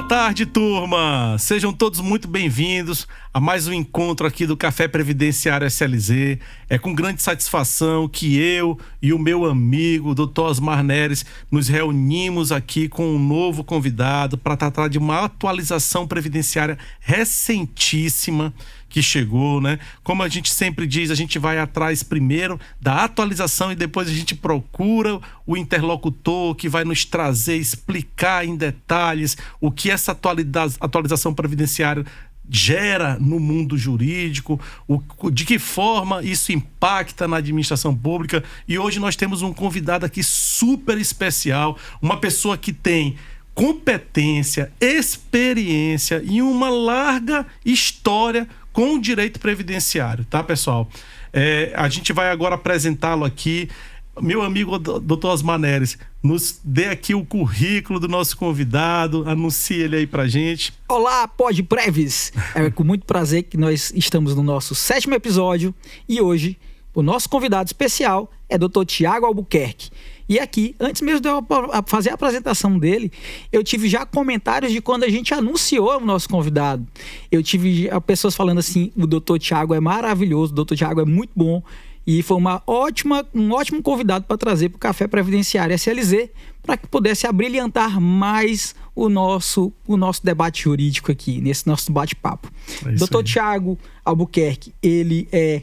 tarde, turma! Sejam todos muito bem-vindos a mais um encontro aqui do Café Previdenciário SLZ. É com grande satisfação que eu e o meu amigo, Dr. Osmar Neres, nos reunimos aqui com um novo convidado para tratar de uma atualização previdenciária recentíssima que chegou, né? Como a gente sempre diz, a gente vai atrás primeiro da atualização e depois a gente procura o interlocutor que vai nos trazer, explicar em detalhes o que essa atualização previdenciária gera no mundo jurídico, de que forma isso impacta na administração pública. E hoje nós temos um convidado aqui super especial, uma pessoa que tem competência, experiência e uma larga história com o direito previdenciário, tá, pessoal? A gente vai agora apresentá-lo aqui. Meu amigo Dr. Osmar Neres, nos dê aqui o currículo do nosso convidado, anuncie ele aí pra gente. Olá, Podpreves! É com muito prazer que nós estamos no nosso 7º episódio e hoje o nosso convidado especial é Dr. Tiago Albuquerque. E aqui, antes mesmo de eu fazer a apresentação dele, eu tive já comentários de quando a gente anunciou o nosso convidado. Eu tive pessoas falando assim, o Dr. Tiago é maravilhoso, o Dr. Tiago é muito bom. E foi um ótimo convidado para trazer para o Café Previdenciário SLZ, para que pudesse abrilhantar mais o nosso debate jurídico aqui, nesse nosso bate-papo. Dr. Tiago Albuquerque, ele é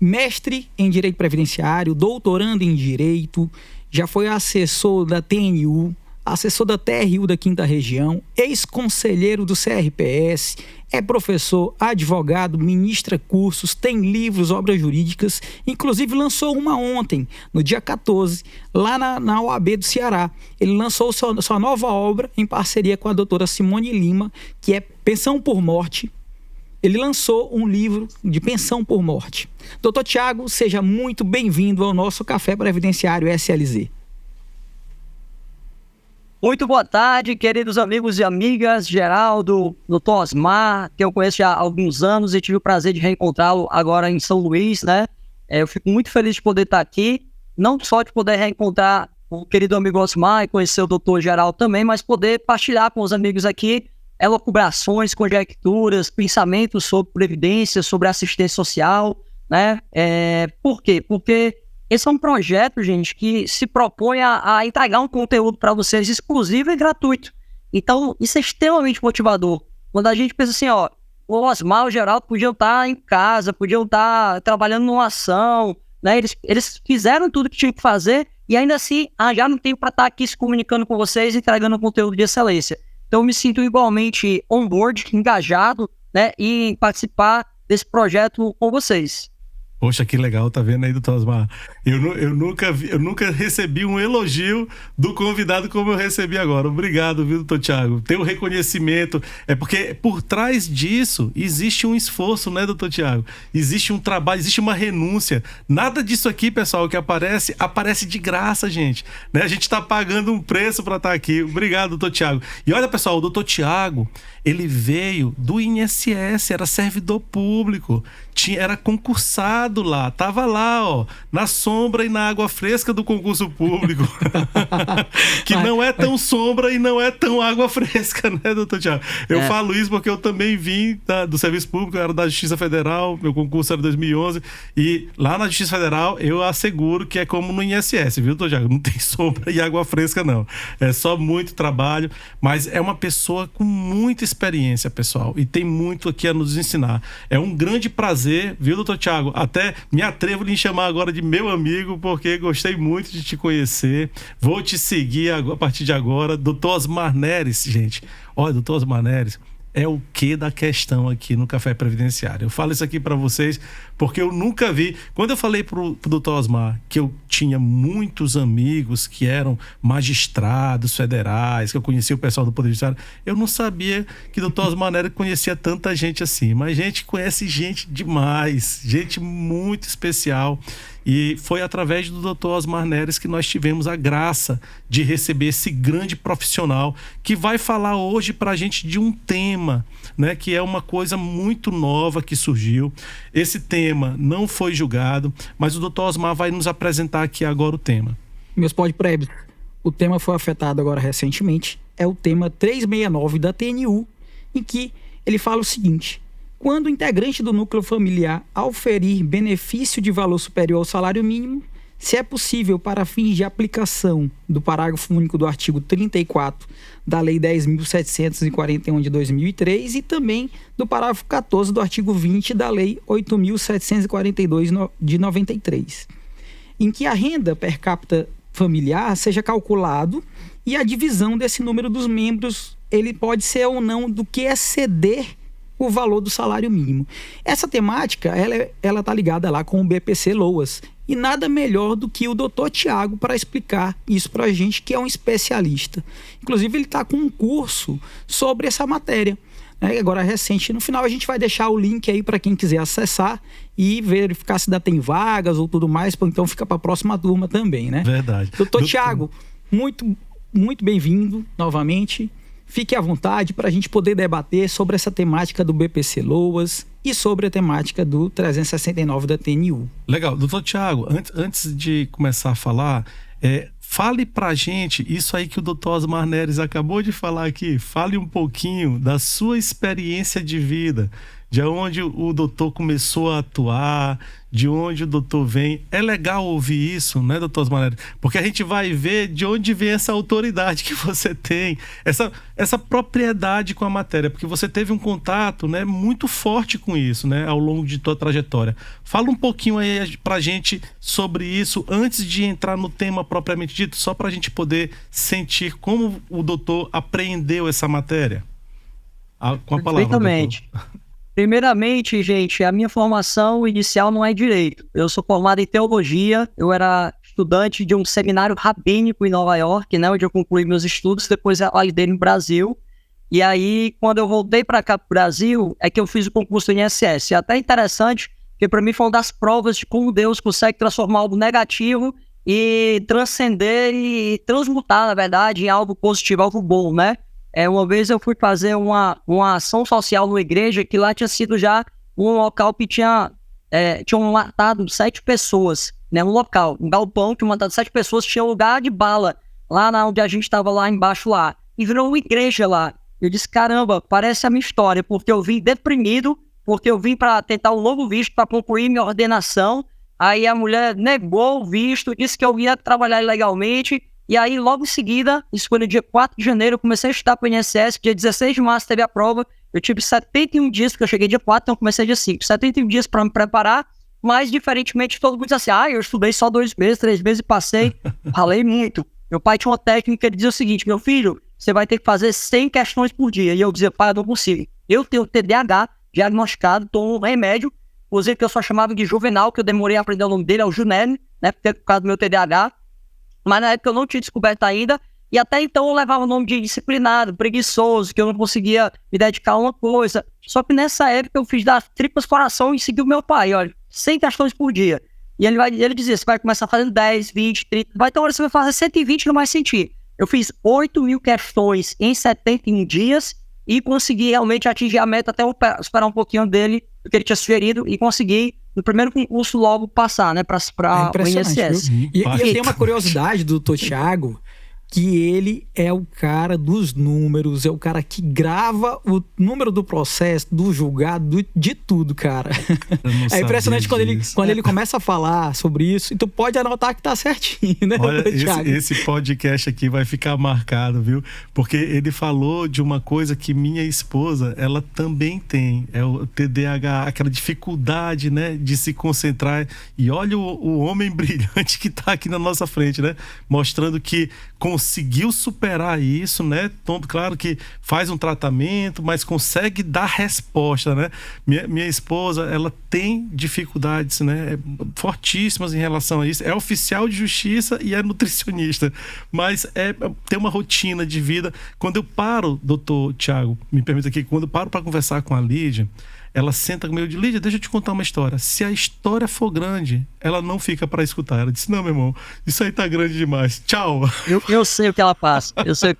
mestre em Direito Previdenciário, doutorando em Direito, já foi assessor da TNU, assessor da TRU da 5ª Região, ex-conselheiro do CRPS, é professor, advogado, ministra cursos, tem livros, obras jurídicas, inclusive lançou uma ontem, no dia 14, lá na OAB do Ceará. Ele lançou sua nova obra em parceria com a doutora Simone Lima, que é Pensão por Morte. Ele lançou um livro de pensão por morte. Doutor Tiago, seja muito bem-vindo ao nosso Café Previdenciário SLZ. Muito boa tarde, queridos amigos e amigas, Geraldo, Dr. Osmar, que eu conheço já há alguns anos e tive o prazer de reencontrá-lo agora em São Luís, né? Eu fico muito feliz de poder estar aqui, não só de poder reencontrar o querido amigo Osmar e conhecer o Dr. Geraldo também, mas poder partilhar com os amigos aqui elucubrações, conjecturas, pensamentos sobre previdência, sobre assistência social, né? Por quê? Porque esse é um projeto, gente, que se propõe a entregar um conteúdo para vocês exclusivo e gratuito. Então, isso é extremamente motivador. Quando a gente pensa assim, ó, o Osmar e o Geraldo podiam estar em casa, podiam estar trabalhando numa ação, né? Eles fizeram tudo que tinham que fazer e ainda assim arranjaram tempo para estar aqui se comunicando com vocês e entregando um conteúdo de excelência. Então, eu me sinto igualmente on-board, engajado, né, em participar desse projeto com vocês. Poxa, que legal, tá vendo aí, doutor Osmar? Eu nunca recebi um elogio do convidado como eu recebi agora. Obrigado, viu, doutor Tiago? Tem um reconhecimento. É porque por trás disso existe um esforço, né, doutor Tiago? Existe um trabalho, existe uma renúncia. Nada disso aqui, pessoal, que aparece de graça, gente. Né? A gente tá pagando um preço para estar aqui. Obrigado, doutor Tiago. E olha, pessoal, o doutor Tiago, ele veio do INSS, era servidor público, era concursado lá, tava lá, ó, na sombra e na água fresca do concurso público. Que não é tão sombra e não é tão água fresca, né, doutor Tiago? Eu falo isso porque eu também vim do serviço público, eu era da Justiça Federal, meu concurso era em 2011, e lá na Justiça Federal eu asseguro que é como no INSS, viu, doutor Tiago? Não tem sombra e água fresca, não. É só muito trabalho, mas é uma pessoa com muita experiência, pessoal, e tem muito aqui a nos ensinar. É um grande prazer, viu, doutor Tiago? Até me atrevo a lhe chamar agora de meu amigo, porque gostei muito de te conhecer. Vou te seguir a partir de agora. Doutor Osmar Neres, gente. Olha, doutor Osmar Neres é o que da questão aqui no Café Previdenciário. Eu falo isso aqui para vocês porque eu nunca vi. Quando eu falei pro Dr. Osmar que eu tinha muitos amigos que eram magistrados federais, que eu conhecia o pessoal do Poder Judiciário, eu não sabia que o Dr. Osmar Neres conhecia tanta gente assim. Mas a gente conhece gente demais, gente muito especial. E foi através do Dr. Osmar Neres que nós tivemos a graça de receber esse grande profissional que vai falar hoje para a gente de um tema, né, que é uma coisa muito nova que surgiu. Esse tema não foi julgado, mas o Dr. Osmar vai nos apresentar aqui agora o tema. Meus podpreves, o tema foi afetado agora recentemente, é o tema 369 da TNU, em que ele fala o seguinte: quando o integrante do núcleo familiar auferir benefício de valor superior ao salário mínimo, se é possível, para fins de aplicação do parágrafo único do artigo 34 da Lei 10.741 de 2003 e também do parágrafo 14 do artigo 20 da Lei 8.742 de 93, em que a renda per capita familiar seja calculado e a divisão desse número dos membros, ele pode ser ou não do que exceder o valor do salário mínimo. Essa temática, ela tá ligada lá com o BPC-Loas. E nada melhor do que o Dr. Tiago para explicar isso para a gente, que é um especialista. Inclusive, ele está com um curso sobre essa matéria, né? Agora, recente. No final, a gente vai deixar o link aí para quem quiser acessar e verificar se ainda tem vagas ou tudo mais. Então, fica para a próxima turma também, né? Verdade. Dr. Tiago, muito, muito bem-vindo novamente. Fique à vontade para a gente poder debater sobre essa temática do BPC-Loas e sobre a temática do 369 da TNU. Legal. Doutor Tiago, antes de começar a falar, fale pra gente isso aí que o doutor Osmar Neres acabou de falar aqui. Fale um pouquinho da sua experiência de vida, de onde o doutor começou a atuar, de onde o doutor vem. É legal ouvir isso, né, doutor Osmar Neres? Porque a gente vai ver de onde vem essa autoridade que você tem, essa propriedade com a matéria, porque você teve um contato, né, muito forte com isso, né, ao longo de toda a trajetória. Fala um pouquinho aí pra gente sobre isso, antes de entrar no tema propriamente dito, só pra gente poder sentir como o doutor apreendeu essa matéria. Com a palavra, perfeitamente. Primeiramente, gente, a minha formação inicial não é direito. Eu sou formado em teologia, eu era estudante de um seminário rabínico em Nova York, né, onde eu concluí meus estudos, depois realizei no Brasil. E aí, quando eu voltei para cá pro Brasil, é que eu fiz o concurso do INSS. E até interessante, porque para mim foi uma das provas de como Deus consegue transformar algo negativo e transcender e transmutar, na verdade, em algo positivo, algo bom, né? Uma vez eu fui fazer uma ação social numa igreja que lá tinha sido já um local que tinham matado 7 pessoas, né? Um local, um galpão que tinha matado 7 pessoas, tinha lugar de bala lá onde a gente estava lá embaixo lá. E virou uma igreja lá. Eu disse, caramba, parece a minha história, porque eu vim deprimido, porque eu vim para tentar um novo visto para concluir minha ordenação. Aí a mulher negou o visto, disse que eu ia trabalhar ilegalmente. E aí, logo em seguida, isso foi no dia 4 de janeiro, eu comecei a estudar para o INSS, dia 16 de março teve a prova, eu tive 71 dias, porque eu cheguei dia 4, então eu comecei dia 5, 71 dias para me preparar, mas, diferentemente, todo mundo diz assim, eu estudei só 2 meses, 3 meses e passei, ralei muito. Meu pai tinha uma técnica, ele dizia o seguinte, meu filho, você vai ter que fazer 100 questões por dia, e eu dizia, pai, eu não consigo. Eu tenho TDAH, diagnosticado, tomo um remédio, inclusive que eu só chamava de Juvenal, que eu demorei a aprender o nome dele, é o Junene, né, por causa do meu TDAH, mas na época eu não tinha descoberto ainda, e até então eu levava o nome de disciplinado, preguiçoso, que eu não conseguia me dedicar a uma coisa. Só que nessa época eu fiz das tripas coração e segui o meu pai, olha, 100 questões por dia. E ele dizia, você vai começar fazendo 10, 20, 30, vai ter hora que você vai fazer 120 e não vai sentir. Eu fiz 8.000 questões em 71 dias e consegui realmente atingir a meta, até eu esperar um pouquinho dele, do que ele tinha sugerido, e consegui no primeiro concurso logo passar, né, para o INSS. E eu tenho uma curiosidade do Dr. Tiago, que ele é o cara dos números, é o cara que grava o número do processo, do julgado, de tudo, cara. É impressionante quando ele começa a falar sobre isso, e tu pode anotar que tá certinho, né? Olha, esse podcast aqui vai ficar marcado, viu? Porque ele falou de uma coisa que minha esposa, ela também tem, é o TDAH, aquela dificuldade, né, de se concentrar. E olha o homem brilhante que tá aqui na nossa frente, né? Mostrando que conseguiu superar isso, né? Então, claro que faz um tratamento, mas consegue dar resposta, né? Minha esposa, ela tem dificuldades, né, fortíssimas em relação a isso. É oficial de justiça e é nutricionista, mas tem uma rotina de vida. Quando eu paro, doutor Tiago, me permita aqui, quando eu paro para conversar com a Lídia, ela senta comigo e diz, Lídia, deixa eu te contar uma história. Se a história for grande, ela não fica para escutar. Ela disse, não, meu irmão, isso aí tá grande demais. Tchau. Eu sei o que ela passa. Eu sei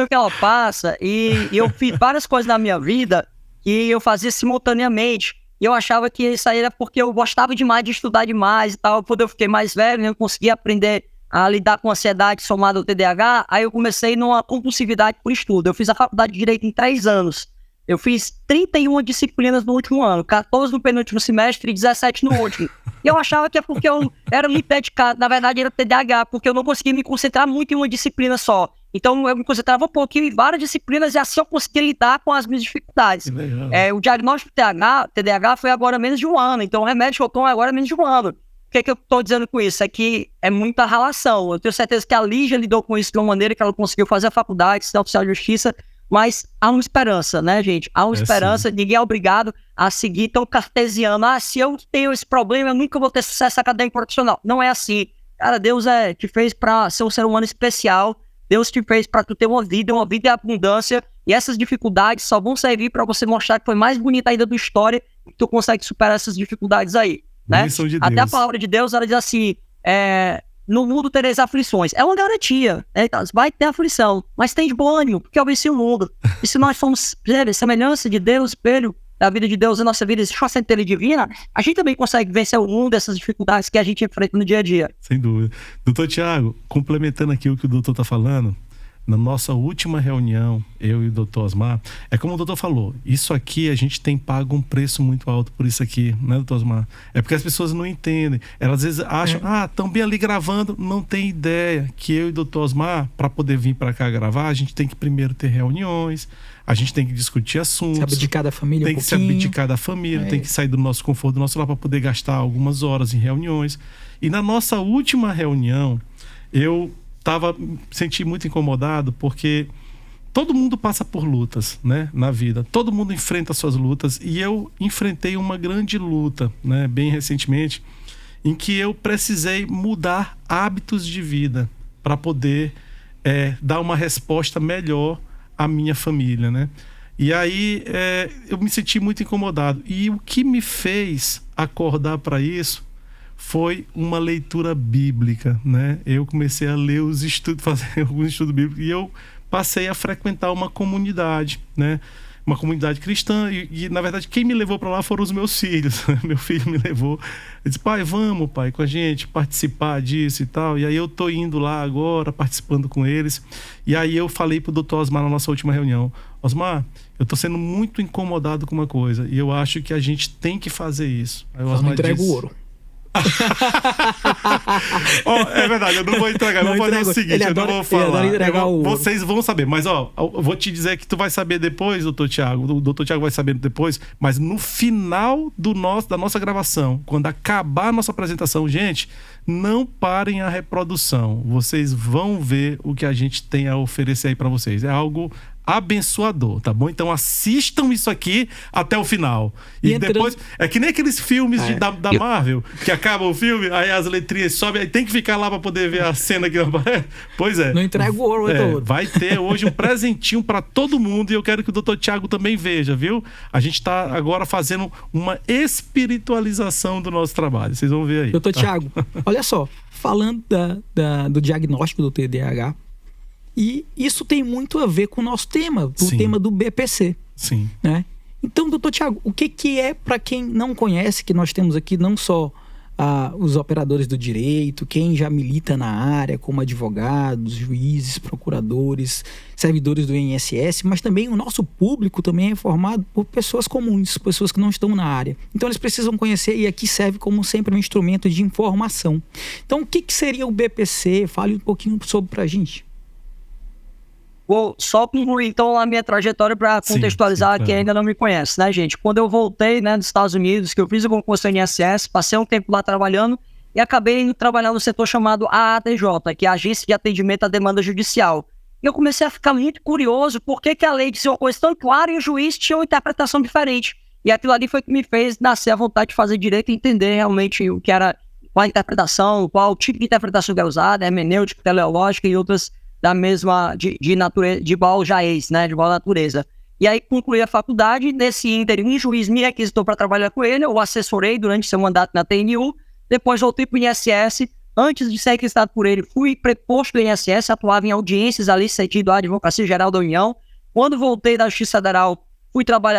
o que ela passa e eu fiz várias coisas na minha vida que eu fazia simultaneamente. E eu achava que isso aí era porque eu gostava demais de estudar demais e tal. Quando eu fiquei mais velho, eu conseguia aprender a lidar com ansiedade somada ao TDAH, aí eu comecei numa compulsividade por estudo. Eu fiz a faculdade de Direito em 3 anos. Eu fiz 31 disciplinas no último ano, 14 no penúltimo semestre e 17 no último. E eu achava que é porque eu era muito dedicado, na verdade era TDAH, porque eu não conseguia me concentrar muito em uma disciplina só. Então eu me concentrava um pouquinho em várias disciplinas e assim eu conseguia lidar com as minhas dificuldades. O diagnóstico TDAH foi agora menos de um ano, então o remédio que eu tomo é agora menos de um ano. O que eu estou dizendo com isso? É que é muita relação. Eu tenho certeza que a Lígia lidou com isso de uma maneira que ela conseguiu fazer a faculdade, ser oficial de justiça, mas há uma esperança, né, gente? Há uma esperança, ninguém é obrigado a seguir tão cartesiano. Se eu tenho esse problema, eu nunca vou ter sucesso acadêmico profissional. Não é assim. Cara, Deus te fez para ser um ser humano especial. Deus te fez para tu ter uma vida em abundância. E essas dificuldades só vão servir para você mostrar que foi mais bonita ainda da história e que tu consegue superar essas dificuldades aí, né? De Até a palavra de Deus, ela diz assim, no mundo tereis aflições. É uma garantia, vai ter aflição, mas tem de bom ânimo, porque eu venci o mundo. E se nós somos semelhança de Deus, espelho da vida de Deus, a nossa vida existe uma centelha divina, a gente também consegue vencer o mundo, essas dificuldades que a gente enfrenta no dia a dia. Sem dúvida. Doutor Tiago, complementando aqui o que o doutor está falando, na nossa última reunião, eu e o doutor Osmar, é como o doutor falou, isso aqui a gente tem pago um preço muito alto por isso aqui, né, doutor Osmar? É porque as pessoas não entendem. Elas às vezes acham, estão bem ali gravando, não tem ideia que eu e o doutor Osmar, para poder vir para cá gravar, a gente tem que primeiro ter reuniões, a gente tem que discutir assuntos. Se abdicar da família tem que se abdicar da família, tem que sair do nosso conforto, do nosso lar, para poder gastar algumas horas em reuniões. E na nossa última reunião, eu senti muito incomodado porque todo mundo passa por lutas, né, na vida. Todo mundo enfrenta suas lutas e eu enfrentei uma grande luta, né, bem recentemente, em que eu precisei mudar hábitos de vida para poder dar uma resposta melhor à minha família, né? E aí eu me senti muito incomodado. E o que me fez acordar para isso foi uma leitura bíblica, né? Eu comecei a ler os estudos, fazer alguns estudos bíblicos, e eu passei a frequentar uma comunidade, né? Uma comunidade cristã, e na verdade quem me levou para lá foram os meus filhos. Meu filho me levou, ele disse, pai, vamos, pai, com a gente participar disso e tal. E aí eu tô indo lá agora, participando com eles. E aí eu falei pro doutor Osmar na nossa última reunião, Osmar, eu tô sendo muito incomodado com uma coisa, e eu acho que a gente tem que fazer isso. Aí o Osmar não entrega o ouro. É verdade, eu não vou entregar, eu vou fazer o seguinte, eu não vou falar. Vocês vão saber, mas eu vou te dizer que tu vai saber depois, doutor Tiago. O doutor Tiago vai saber depois, mas no final da nossa gravação, quando acabar a nossa apresentação, gente, não parem a reprodução. Vocês vão ver o que a gente tem a oferecer aí pra vocês. É algo abençoador, tá bom? Então assistam isso aqui até o final. E depois, é que nem aqueles filmes da Marvel, que acaba o filme, aí as letrinhas sobem, aí tem que ficar lá pra poder ver a cena que aparece. Pois é. Não entrega o ouro todo. Vai ter hoje um presentinho pra todo mundo, e eu quero que o doutor Tiago também veja, viu? A gente tá agora fazendo uma espiritualização do nosso trabalho. Vocês vão ver aí. Doutor Tiago, olha só, falando do diagnóstico do TDAH, e isso tem muito a ver com o nosso tema, o tema do BPC. Sim. Né? Então, doutor Tiago, o que é, para quem não conhece, que nós temos aqui não só os operadores do direito, quem já milita na área, como advogados, juízes, procuradores, servidores do INSS, mas também o nosso público também é formado por pessoas comuns, pessoas que não estão na área. Então, eles precisam conhecer, e aqui serve como sempre um instrumento de informação. Então, o que seria o BPC? Fale um pouquinho sobre pra gente. Vou só concluir, então, a minha trajetória para contextualizar quem ainda não me conhece, né, gente? Quando eu voltei, né, dos Estados Unidos, que eu fiz o concurso do INSS, passei um tempo lá trabalhando e acabei indo trabalhar no setor chamado AADJ, que é a Agência de Atendimento à Demanda Judicial. E eu comecei a ficar muito curioso por que a lei dizia uma coisa tão clara e o juiz tinha uma interpretação diferente. E aquilo ali foi que me fez nascer a vontade de fazer direito e entender realmente o que era, qual a interpretação, qual o tipo de interpretação que é usada, hermenêutica, teleológica e outras da mesma, de natureza, de igual jaez, né, de igual natureza. E aí concluí a faculdade, nesse ínterim, o juiz me requisitou para trabalhar com ele, eu assessorei durante seu mandato na TNU, depois voltei para o INSS, antes de ser requisitado por ele, fui preposto do INSS, atuava em audiências ali, cedido à Advocacia Geral da União. Quando voltei da Justiça Federal,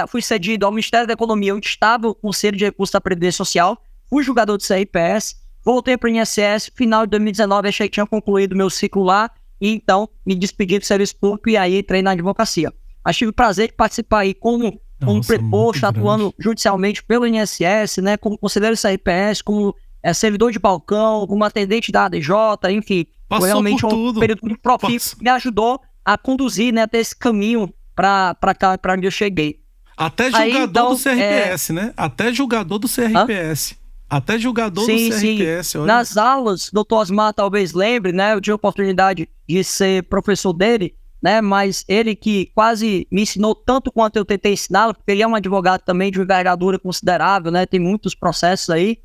fui cedido ao Ministério da Economia, onde estava o Conselho de Recursos da Previdência Social, fui julgador de CRPS, voltei para o INSS, final de 2019, achei que tinha concluído meu ciclo lá, e então me despedi do serviço público e aí entrei na advocacia. Mas tive o prazer de participar aí como preposto, atuando judicialmente pelo INSS, né, como conselheiro CRPS, como servidor de balcão, como atendente da ADJ, enfim. Passou foi realmente um período muito profícuo que me ajudou a conduzir, né, até esse caminho para cá, para onde eu cheguei. Até julgador do CRPS, né? Até julgador do CRPS. Até julgador do CRPS. Sim. Olha. Nas aulas, doutor Osmar talvez lembre, né? Eu tive a oportunidade de ser professor dele, né? Mas ele que quase me ensinou tanto quanto eu tentei ensiná-lo, porque ele é um advogado também de envergadura considerável, né? Tem muitos processos aí.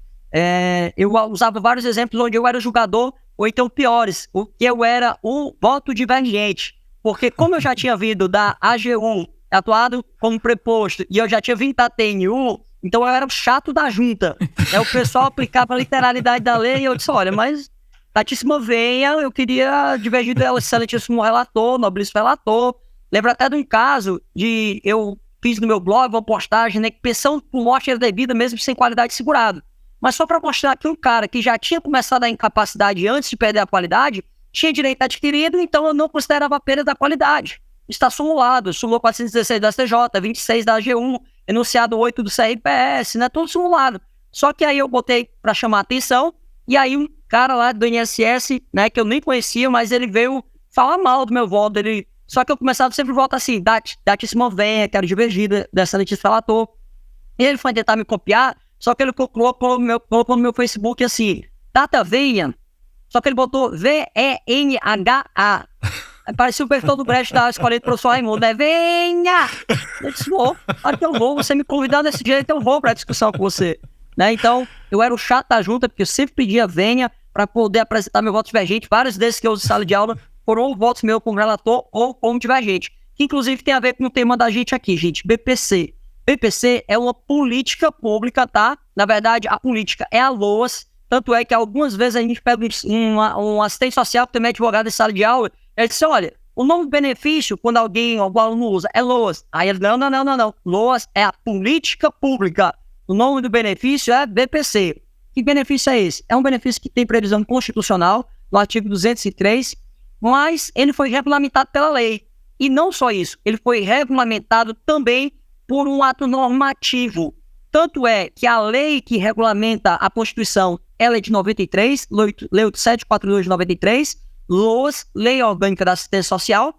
Eu usava vários exemplos onde eu era julgador, ou então piores, o que eu era um voto divergente. Porque como eu já tinha vindo da AGU, atuado como preposto, e eu já tinha vindo da TNU, então eu era o chato da junta. O pessoal aplicava a literalidade da lei e eu disse, olha, mas Tatíssima venha, eu queria divergir dela, excelentíssimo relator, nobilíssimo relator. Lembro até de um caso de, eu fiz no meu blog uma postagem, né, que pensão por morte era devida mesmo sem qualidade segurada. Mas só para mostrar que um cara que já tinha começado a incapacidade antes de perder a qualidade, tinha direito adquirido, então eu não considerava a perda da qualidade. Está simulado, súmula 416 da STJ, 26 da AGU, enunciado 8 do CRPS, né? Tudo simulado. Só que aí eu botei para chamar a atenção, e aí um cara lá do INSS, né, que eu nem conhecia, mas ele veio falar mal do meu voto. Só que eu começava sempre o voto assim, Datíssima venha, quero divergir dessa notícia relator. E ele foi tentar me copiar, só que ele colocou no meu Facebook assim, Data venha, só que ele botou VENHA. Parecia o perfil do Brecht da escola do professor Raimundo, né? Venha! Eu disse, que eu vou, você me convidar desse jeito, eu vou pra discussão com você. Né? Então, eu era o chato da junta, porque eu sempre pedia venha para poder apresentar meu voto divergente. Vários desses que eu uso em sala de aula foram ou votos meus como relator ou como divergente. Que inclusive tem a ver com o tema da gente aqui, gente, BPC. BPC é uma política pública, tá? Na verdade, a política é a LOAS, tanto é que algumas vezes a gente pega um assistente social que também é advogado em sala de aula. Ele disse, olha, o nome do benefício, quando algum aluno usa, é LOAS. Aí ele, não. LOAS é a política pública. O nome do benefício é BPC. Que benefício é esse? É um benefício que tem previsão constitucional, no artigo 203, mas ele foi regulamentado pela lei. E não só isso, ele foi regulamentado também por um ato normativo. Tanto é que a lei que regulamenta a Constituição, ela é de 93, Lei 8742 de 93, LOAS, Lei Orgânica da Assistência Social,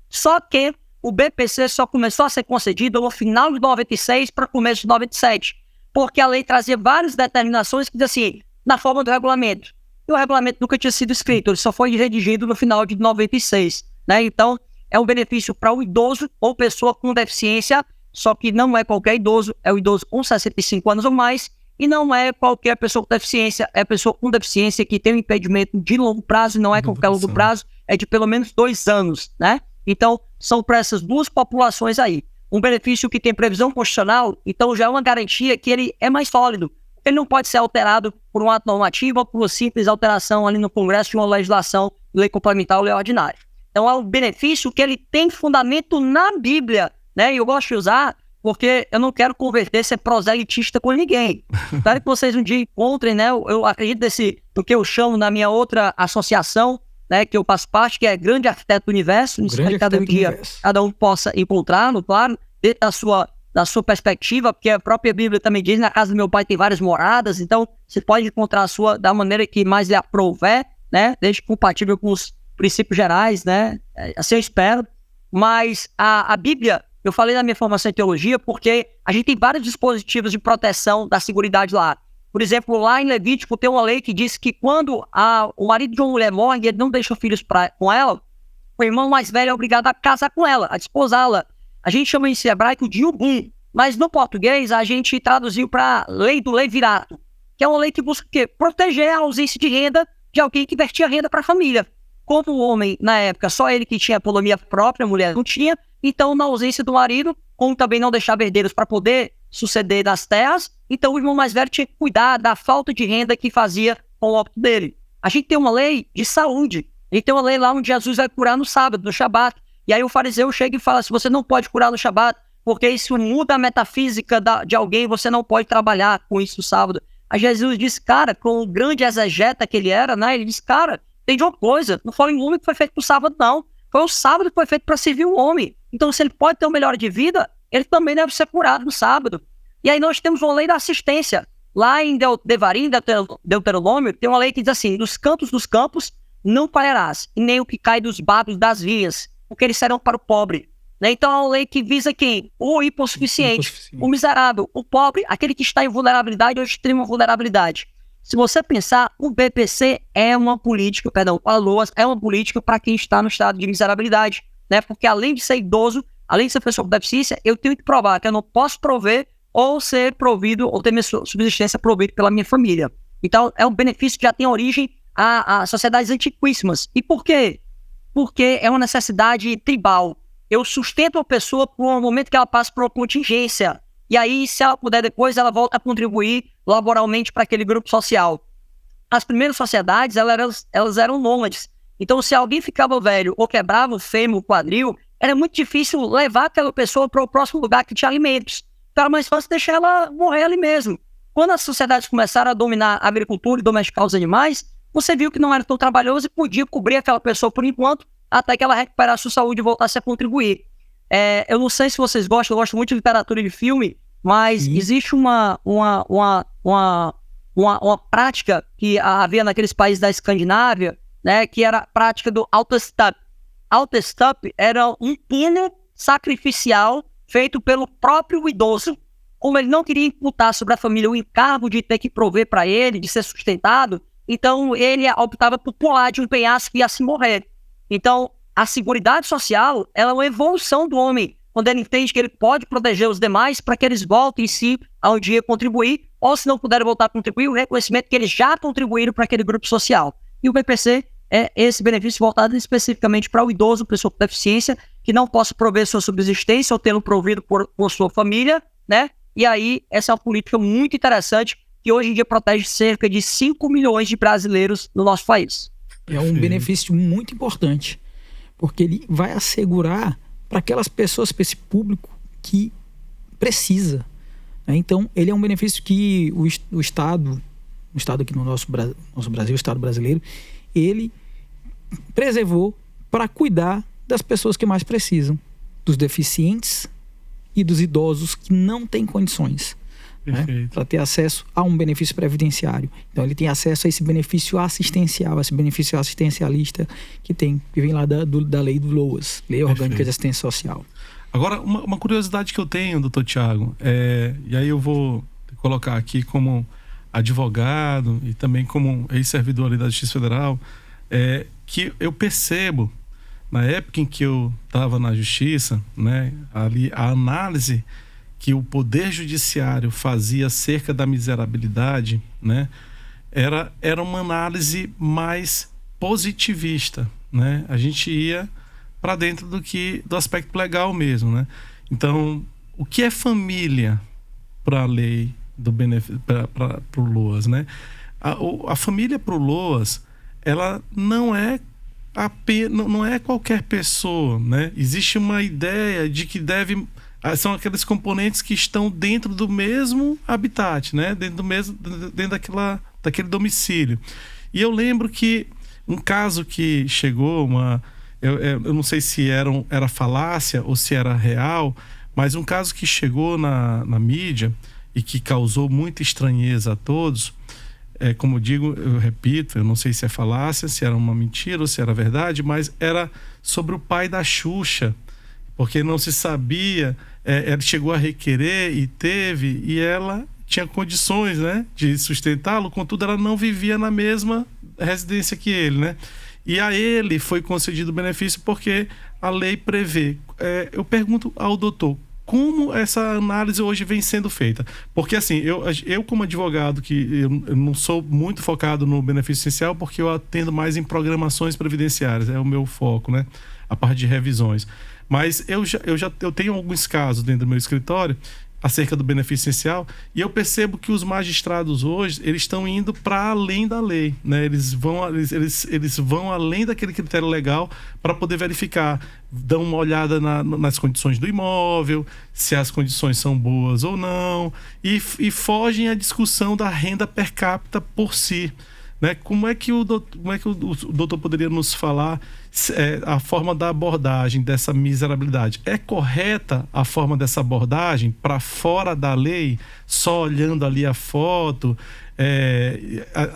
só que o BPC só começou a ser concedido no final de 96 para começo de 97, porque a lei trazia várias determinações que diziam assim, na forma do regulamento. E o regulamento nunca tinha sido escrito, ele só foi redigido no final de 96, né? Então, é um benefício para o idoso ou pessoa com deficiência, só que não é qualquer idoso, é o idoso com 65 anos ou mais, e não é qualquer pessoa com deficiência, é pessoa com deficiência que tem um impedimento de longo prazo, não é qualquer longo prazo, é de pelo menos 2 anos, né? Então, são para essas duas populações aí. Um benefício que tem previsão constitucional, então já é uma garantia que ele é mais sólido. Ele não pode ser alterado por um ato normativo ou por uma simples alteração ali no Congresso de uma legislação, lei complementar ou lei ordinária. Então, é um benefício que ele tem fundamento na Bíblia, né? E eu gosto de usar porque eu não quero converter, ser proselitista com ninguém. Espero que vocês um dia encontrem, né? Eu acredito no que eu chamo na minha outra associação, né, que eu faço parte, que é Grande Arquiteto do Universo. Espero que cada um possa encontrá-lo, claro, dentro da sua perspectiva, porque a própria Bíblia também diz, na casa do meu pai tem várias moradas, então você pode encontrar a sua da maneira que mais lhe aprouver, né, desde compatível com os princípios gerais, né, assim eu espero. Mas a Bíblia, eu falei na minha formação em teologia, porque a gente tem vários dispositivos de proteção da seguridade lá. Por exemplo, lá em Levítico tem uma lei que diz que quando o marido de uma mulher morre e ele não deixa filhos com ela, o irmão mais velho é obrigado a casar com ela, a desposá-la. A gente chama isso em hebraico de Yubum, mas no português a gente traduziu para lei do levirato, que é uma lei que busca o quê? Proteger a ausência de renda de alguém que vertia renda para a família. Como o homem, na época, só ele que tinha autonomia própria, a mulher não tinha, então na ausência do marido, como também não deixava herdeiros para poder suceder das terras, então o irmão mais velho tinha que cuidar da falta de renda que fazia com o óbito dele. A gente tem uma lei de saúde, a gente tem uma lei lá onde Jesus vai curar no sábado, no Shabat, e aí o fariseu chega e fala, se você não pode curar no Shabat, porque isso muda a metafísica de alguém, você não pode trabalhar com isso no sábado. Aí Jesus disse, cara, com o grande exegeta que ele era, né? Ele disse, cara, entende uma coisa, não foi um homem que foi feito pro sábado, não. Foi o sábado que foi feito para servir o homem. Então, se ele pode ter uma melhora de vida, ele também deve ser curado no sábado. E aí nós temos uma lei da assistência. Lá em Devarim, Deuteronômio, tem uma lei que diz assim, dos cantos dos campos não colherás, e nem o que cai dos babos das vinhas, porque eles serão para o pobre. Né? Então é uma lei que visa quem? O hipossuficiente, o miserável, o pobre, aquele que está em vulnerabilidade ou extrema vulnerabilidade. Se você pensar, o BPC é uma política, a LOAS é uma política para quem está no estado de miserabilidade, né? Porque além de ser idoso, além de ser pessoa com deficiência, eu tenho que provar que eu não posso prover ou ser provido, ou ter minha subsistência provida pela minha família. Então, é um benefício que já tem origem a sociedades antiquíssimas. E por quê? Porque é uma necessidade tribal. Eu sustento a pessoa por um momento que ela passa por uma contingência. E aí, se ela puder depois, ela volta a contribuir laboralmente para aquele grupo social. As primeiras sociedades, elas eram nômades. Então, se alguém ficava velho ou quebrava o fêmur, o quadril, era muito difícil levar aquela pessoa para o próximo lugar que tinha alimentos. Então, era mais fácil deixar ela morrer ali mesmo. Quando as sociedades começaram a dominar a agricultura e domesticar os animais, você viu que não era tão trabalhoso e podia cobrir aquela pessoa por enquanto, até que ela recuperasse a sua saúde e voltasse a contribuir. Eu não sei se vocês gostam, eu gosto muito de literatura e de filme, mas existe uma prática que havia naqueles países da Escandinávia, né, que era a prática do Autostop. Autostop era um pino sacrificial feito pelo próprio idoso. Como ele não queria imputar sobre a família o encargo de ter que prover para ele, de ser sustentado, então ele optava por pular de um penhasco e assim morrer. Então, a seguridade social ela é uma evolução do homem, quando ele entende que ele pode proteger os demais para que eles voltem em si a um dia contribuir, ou se não puderem voltar a contribuir, o reconhecimento que eles já contribuíram para aquele grupo social. E o BPC é esse benefício voltado especificamente para o idoso, pessoa com deficiência, que não possa prover sua subsistência ou tê-lo provido por sua família, né? E aí, essa é uma política muito interessante que hoje em dia protege cerca de 5 milhões de brasileiros no nosso país. É um benefício muito importante, porque ele vai assegurar para aquelas pessoas, para esse público que precisa. Né? Então, ele é um benefício que o Estado aqui no nosso Brasil, o Estado brasileiro, ele preservou para cuidar das pessoas que mais precisam, dos deficientes e dos idosos que não têm condições, né, para ter acesso a um benefício previdenciário. Então ele tem acesso a esse benefício assistencial, esse benefício assistencialista que vem lá da lei do LOAS, Lei Orgânica de Assistência Social. Agora, uma curiosidade que eu tenho, doutor Tiago, e aí eu vou colocar aqui como advogado e também como ex-servidor ali da Justiça Federal, que eu percebo, na época em que eu estava na Justiça, né, ali a análise que o Poder Judiciário fazia acerca da miserabilidade, né, era uma análise mais positivista, né? A gente ia para dentro do aspecto legal mesmo, né? Então, o que é família para a lei do benefício, para o LOAS, né? A família para o LOAS, ela não é qualquer pessoa, né? Existe uma ideia de que são aqueles componentes que estão dentro do mesmo habitat, né? Dentro daquele domicílio. E eu lembro que um caso que chegou, eu não sei se era falácia ou se era real, mas um caso que chegou na mídia e que causou muita estranheza a todos. Como eu digo, eu repito, eu não sei se é falácia, se era uma mentira ou se era verdade, mas era sobre o pai da Xuxa, porque não se sabia, ela chegou a requerer e ela tinha condições, né, de sustentá-lo, contudo ela não vivia na mesma residência que ele, né? E a ele foi concedido o benefício porque a lei prevê. Eu pergunto ao doutor, como essa análise hoje vem sendo feita? Porque assim, eu como advogado, que eu não sou muito focado no benefício essencial, porque eu atendo mais em programações previdenciárias, é o meu foco, né? A parte de revisões. Mas eu tenho alguns casos dentro do meu escritório acerca do benefício essencial, e eu percebo que os magistrados hoje, eles estão indo para além da lei, né? Eles vão além daquele critério legal para poder verificar, dão uma olhada nas condições do imóvel, se as condições são boas ou não, e fogem à discussão da renda per capita por si. Né? Como é que o doutor poderia nos falar a forma da abordagem dessa miserabilidade? É correta a forma dessa abordagem para fora da lei, só olhando ali a foto?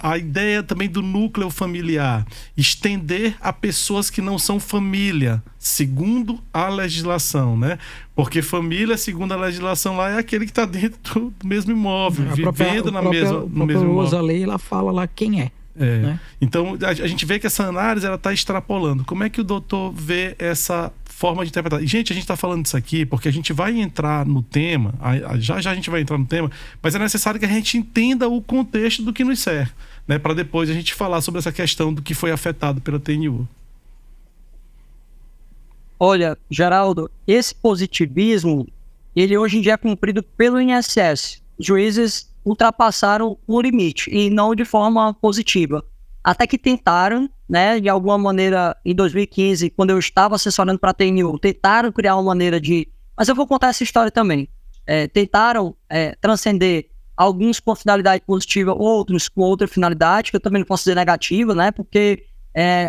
A ideia também do núcleo familiar, estender a pessoas que não são família, segundo a legislação, né? Porque família, segundo a legislação lá, é aquele que está dentro do mesmo imóvel, vivendo no mesmo imóvel. A lei, ela fala lá quem é. Né? Então, a gente vê que essa análise está extrapolando. Como é que o doutor vê essa forma de interpretar? E, gente, a gente está falando disso aqui porque a gente vai entrar no tema, já a gente vai entrar no tema, mas é necessário que a gente entenda o contexto do que nos serve, né? Para depois a gente falar sobre essa questão do que foi afetado pela TNU. Olha, Geraldo, esse positivismo, ele hoje em dia é cumprido pelo INSS. Os juízes ultrapassaram o limite, e não de forma positiva. Até que tentaram, né, de alguma maneira, em 2015, quando eu estava assessorando para a TNU, tentaram criar uma maneira de... Mas eu vou contar essa história também. Tentaram transcender alguns com finalidade positiva, outros com outra finalidade, que eu também não posso dizer negativa, né, porque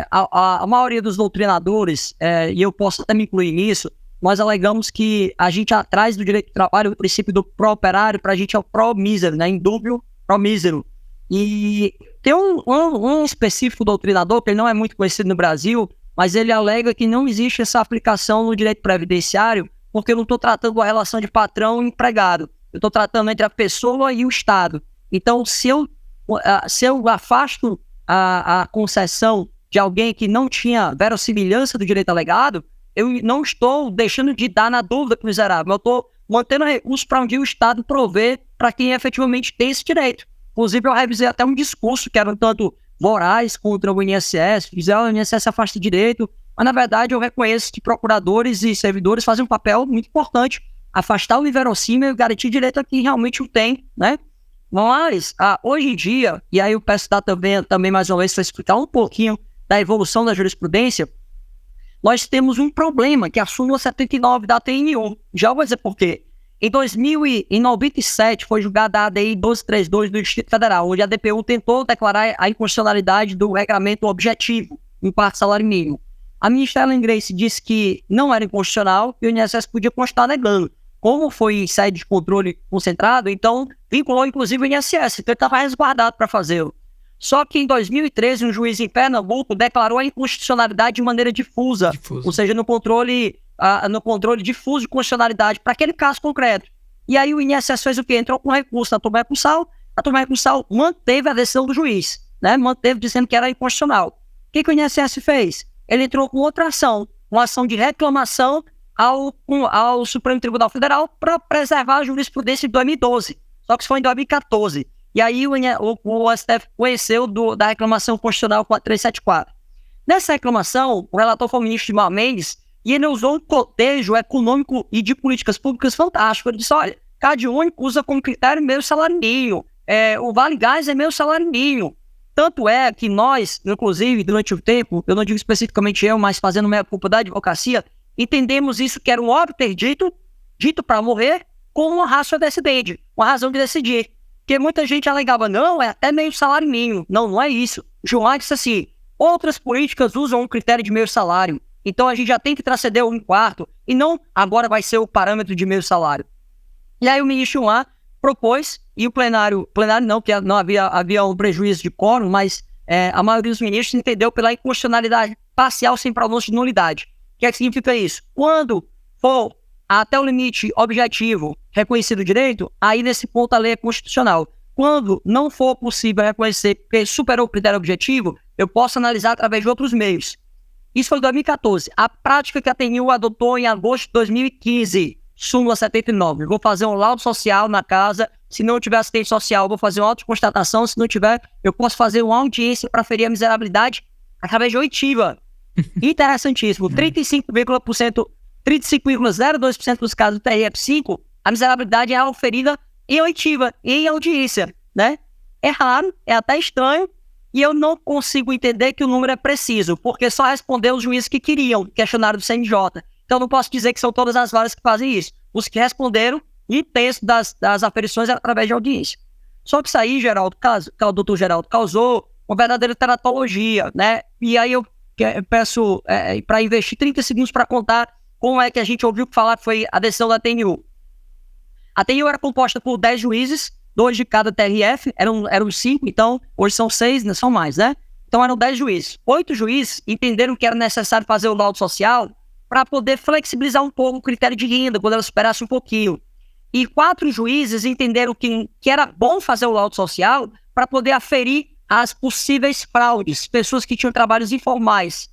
a maioria dos doutrinadores, e eu posso até me incluir nisso, nós alegamos que a gente atrás do direito do trabalho, o princípio do pró-operário, para a gente é o pró-mísero, né? Em dúvio, pró-mísero. E tem um específico doutrinador, que ele não é muito conhecido no Brasil, mas ele alega que não existe essa aplicação no direito previdenciário, porque eu não estou tratando a relação de patrão e empregado. Eu estou tratando entre a pessoa e o Estado. Então, se eu afasto a concessão de alguém que não tinha verossimilhança do direito alegado, eu não estou deixando de dar na dúvida para o miserável, eu estou mantendo recursos para um dia o Estado prover para quem efetivamente tem esse direito. Inclusive, eu revisei até um discurso que era um tanto voraz contra o INSS, dizer o INSS afasta direito, mas na verdade eu reconheço que procuradores e servidores fazem um papel muito importante, afastar o inverossímil e garantir direito a quem realmente o tem, né? Mas, hoje em dia, e aí eu peço dar também mais uma vez para explicar um pouquinho da evolução da jurisprudência, nós temos um problema, que é a súmula 79 da TNU. Já vou dizer por quê. Em 1997, foi julgada a ADI 1232 do Distrito Federal, onde a DPU tentou declarar a inconstitucionalidade do regramento objetivo, em parte salário mínimo. A ministra Ellen Grace disse que não era inconstitucional e o INSS podia constar negando. Como foi em sede de controle concentrado, então vinculou inclusive o INSS, então ele estava resguardado para fazê-lo. Só que em 2013, um juiz em Pernambuco declarou a inconstitucionalidade de maneira difusa. Ou seja, no controle difuso de constitucionalidade para aquele caso concreto. E aí o INSS fez o quê? Entrou com recurso na turma recursal, a turma recursal manteve a decisão do juiz, né? Manteve dizendo que era inconstitucional. O que o INSS fez? Ele entrou com outra ação, uma ação de reclamação ao Supremo Tribunal Federal para preservar a jurisprudência de 2012. Só que isso foi em 2014. E aí o STF conheceu da reclamação constitucional 4374. Nessa reclamação, o relator foi o ministro Gilmar Mendes, e ele usou um cotejo econômico e de políticas públicas fantástico. Ele disse, olha, Cade Único usa como critério meio salário mínimo, o Vale Gás é meio salário mínimo. Tanto é que nós, inclusive, durante o tempo, eu não digo especificamente eu, mas fazendo meia culpa da advocacia, entendemos isso que era um óbvio ter dito para morrer, com uma ratio decidendi, uma razão de decidir. Porque muita gente alegava, não, é até meio salário mínimo. Não, não é isso. Gilmar disse assim, outras políticas usam um critério de meio salário. Então a gente já tem que transcender o 1/4 e não agora vai ser o parâmetro de meio salário. E aí o ministro Gilmar propôs, e o plenário não, porque não havia um prejuízo de quórum, mas a maioria dos ministros entendeu pela inconstitucionalidade parcial sem pronúncio de nulidade. O que é que significa isso? Quando for até o limite objetivo reconhecido o direito, aí nesse ponto a lei é constitucional. Quando não for possível reconhecer que superou o critério objetivo, eu posso analisar através de outros meios. Isso foi em 2014. A prática que a TNU adotou em agosto de 2015, súmula 79. Eu vou fazer um laudo social na casa, se não tiver assistente social, eu vou fazer uma autoconstatação, se não tiver, eu posso fazer uma audiência para ferir a miserabilidade através de oitiva. Interessantíssimo. 35,02% dos casos do TRF5, a miserabilidade é auferida em oitiva, em audiência, né? É raro, é até estranho, e eu não consigo entender que o número é preciso, porque só respondeu os juízes que queriam questionário do CNJ. Então, não posso dizer que são todas as varas que fazem isso. Os que responderam, um terço das aferições era através de audiência. Só que isso aí, o doutor Geraldo, causou uma verdadeira teratologia, né? E aí eu peço para investir 30 segundos para contar como é que a gente ouviu falar que foi a decisão da TNU. A TNU era composta por 10 juízes, 2 de cada TRF, eram 5, então hoje são 6, não são mais, né? Então eram 10 juízes. 8 juízes entenderam que era necessário fazer o laudo social para poder flexibilizar um pouco o critério de renda, quando ela superasse um pouquinho. E 4 juízes entenderam que era bom fazer o laudo social para poder aferir as possíveis fraudes, pessoas que tinham trabalhos informais.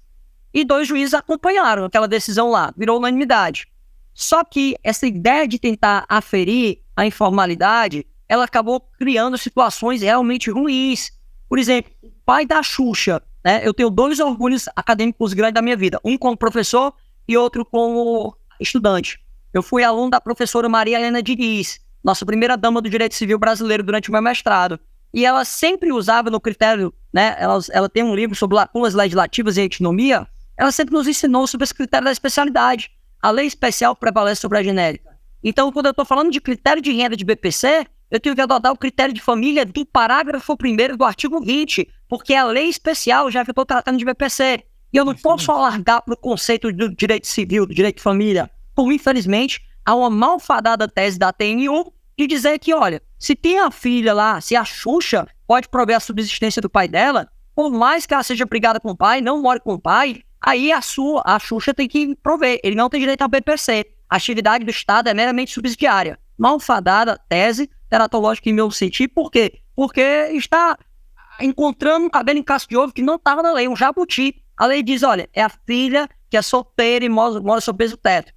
E 2 juízes acompanharam aquela decisão lá, virou unanimidade. Só que essa ideia de tentar aferir a informalidade, ela acabou criando situações realmente ruins. Por exemplo, o pai da Xuxa, né? Eu tenho 2 orgulhos acadêmicos grandes da minha vida, um como professor e outro como estudante. Eu fui aluno da professora Maria Helena Diniz, nossa primeira dama do direito civil brasileiro durante o meu mestrado. E ela sempre usava no critério, né? Ela tem um livro sobre lacunas legislativas e antinomia. Ela sempre nos ensinou sobre esse critério da especialidade. A lei especial prevalece sobre a genérica. Então, quando eu estou falando de critério de renda de BPC, eu tenho que adotar o critério de família do parágrafo 1º do artigo 20, porque a lei especial já que eu estou tratando de BPC. E eu não posso alargar para o conceito do direito civil, do direito de família. Como, infelizmente, há uma malfadada tese da TNU de dizer que, olha, se tem a filha lá, se a Xuxa pode prover a subsistência do pai dela, por mais que ela seja brigada com o pai, não more com o pai, aí a Xuxa tem que prover. Ele não tem direito ao BPC. A atividade do Estado é meramente subsidiária. Malfadada tese teratológica em meu sentido. Por quê? Porque está encontrando um cabelo em casco de ovo que não estava na lei, um jabuti. A lei diz, olha, é a filha que é solteira e mora sob peso teto.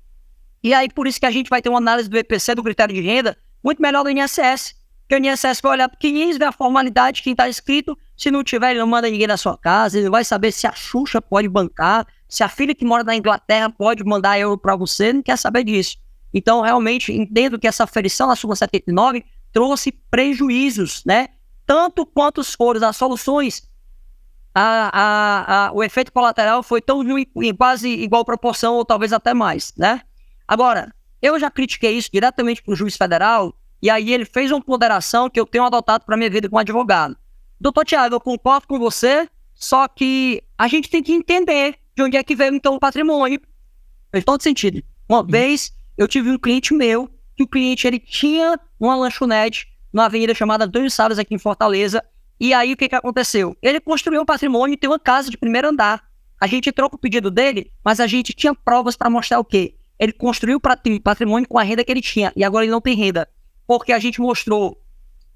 E aí, por isso que a gente vai ter uma análise do BPC, do critério de renda, muito melhor do INSS. Porque o INSS vai olhar pequenininho, ver a formalidade de quem está inscrito. Se não tiver, ele não manda ninguém na sua casa. Ele vai saber se a Xuxa pode bancar, se a filha que mora na Inglaterra pode mandar euro para você. Não quer saber disso. Então, realmente, entendo que essa aferição na súmula 79 trouxe prejuízos, né? Tanto quanto foram as soluções, o efeito colateral foi tão em quase igual proporção, ou talvez até mais, né? Agora, eu já critiquei isso diretamente para o juiz federal, e aí ele fez uma ponderação que eu tenho adotado para a minha vida como advogado. Doutor Tiago, eu concordo com você, só que a gente tem que entender de onde é que veio, então, o patrimônio. Faz todo sentido. Uma vez, eu tive um cliente meu, que o cliente, ele tinha uma lanchonete numa avenida chamada Antônio Salles, aqui em Fortaleza, e aí o que aconteceu? Ele construiu um patrimônio e tem uma casa de primeiro andar. A gente entrou com o pedido dele, mas a gente tinha provas para mostrar o quê? Ele construiu o patrimônio com a renda que ele tinha, e agora ele não tem renda. Porque a gente mostrou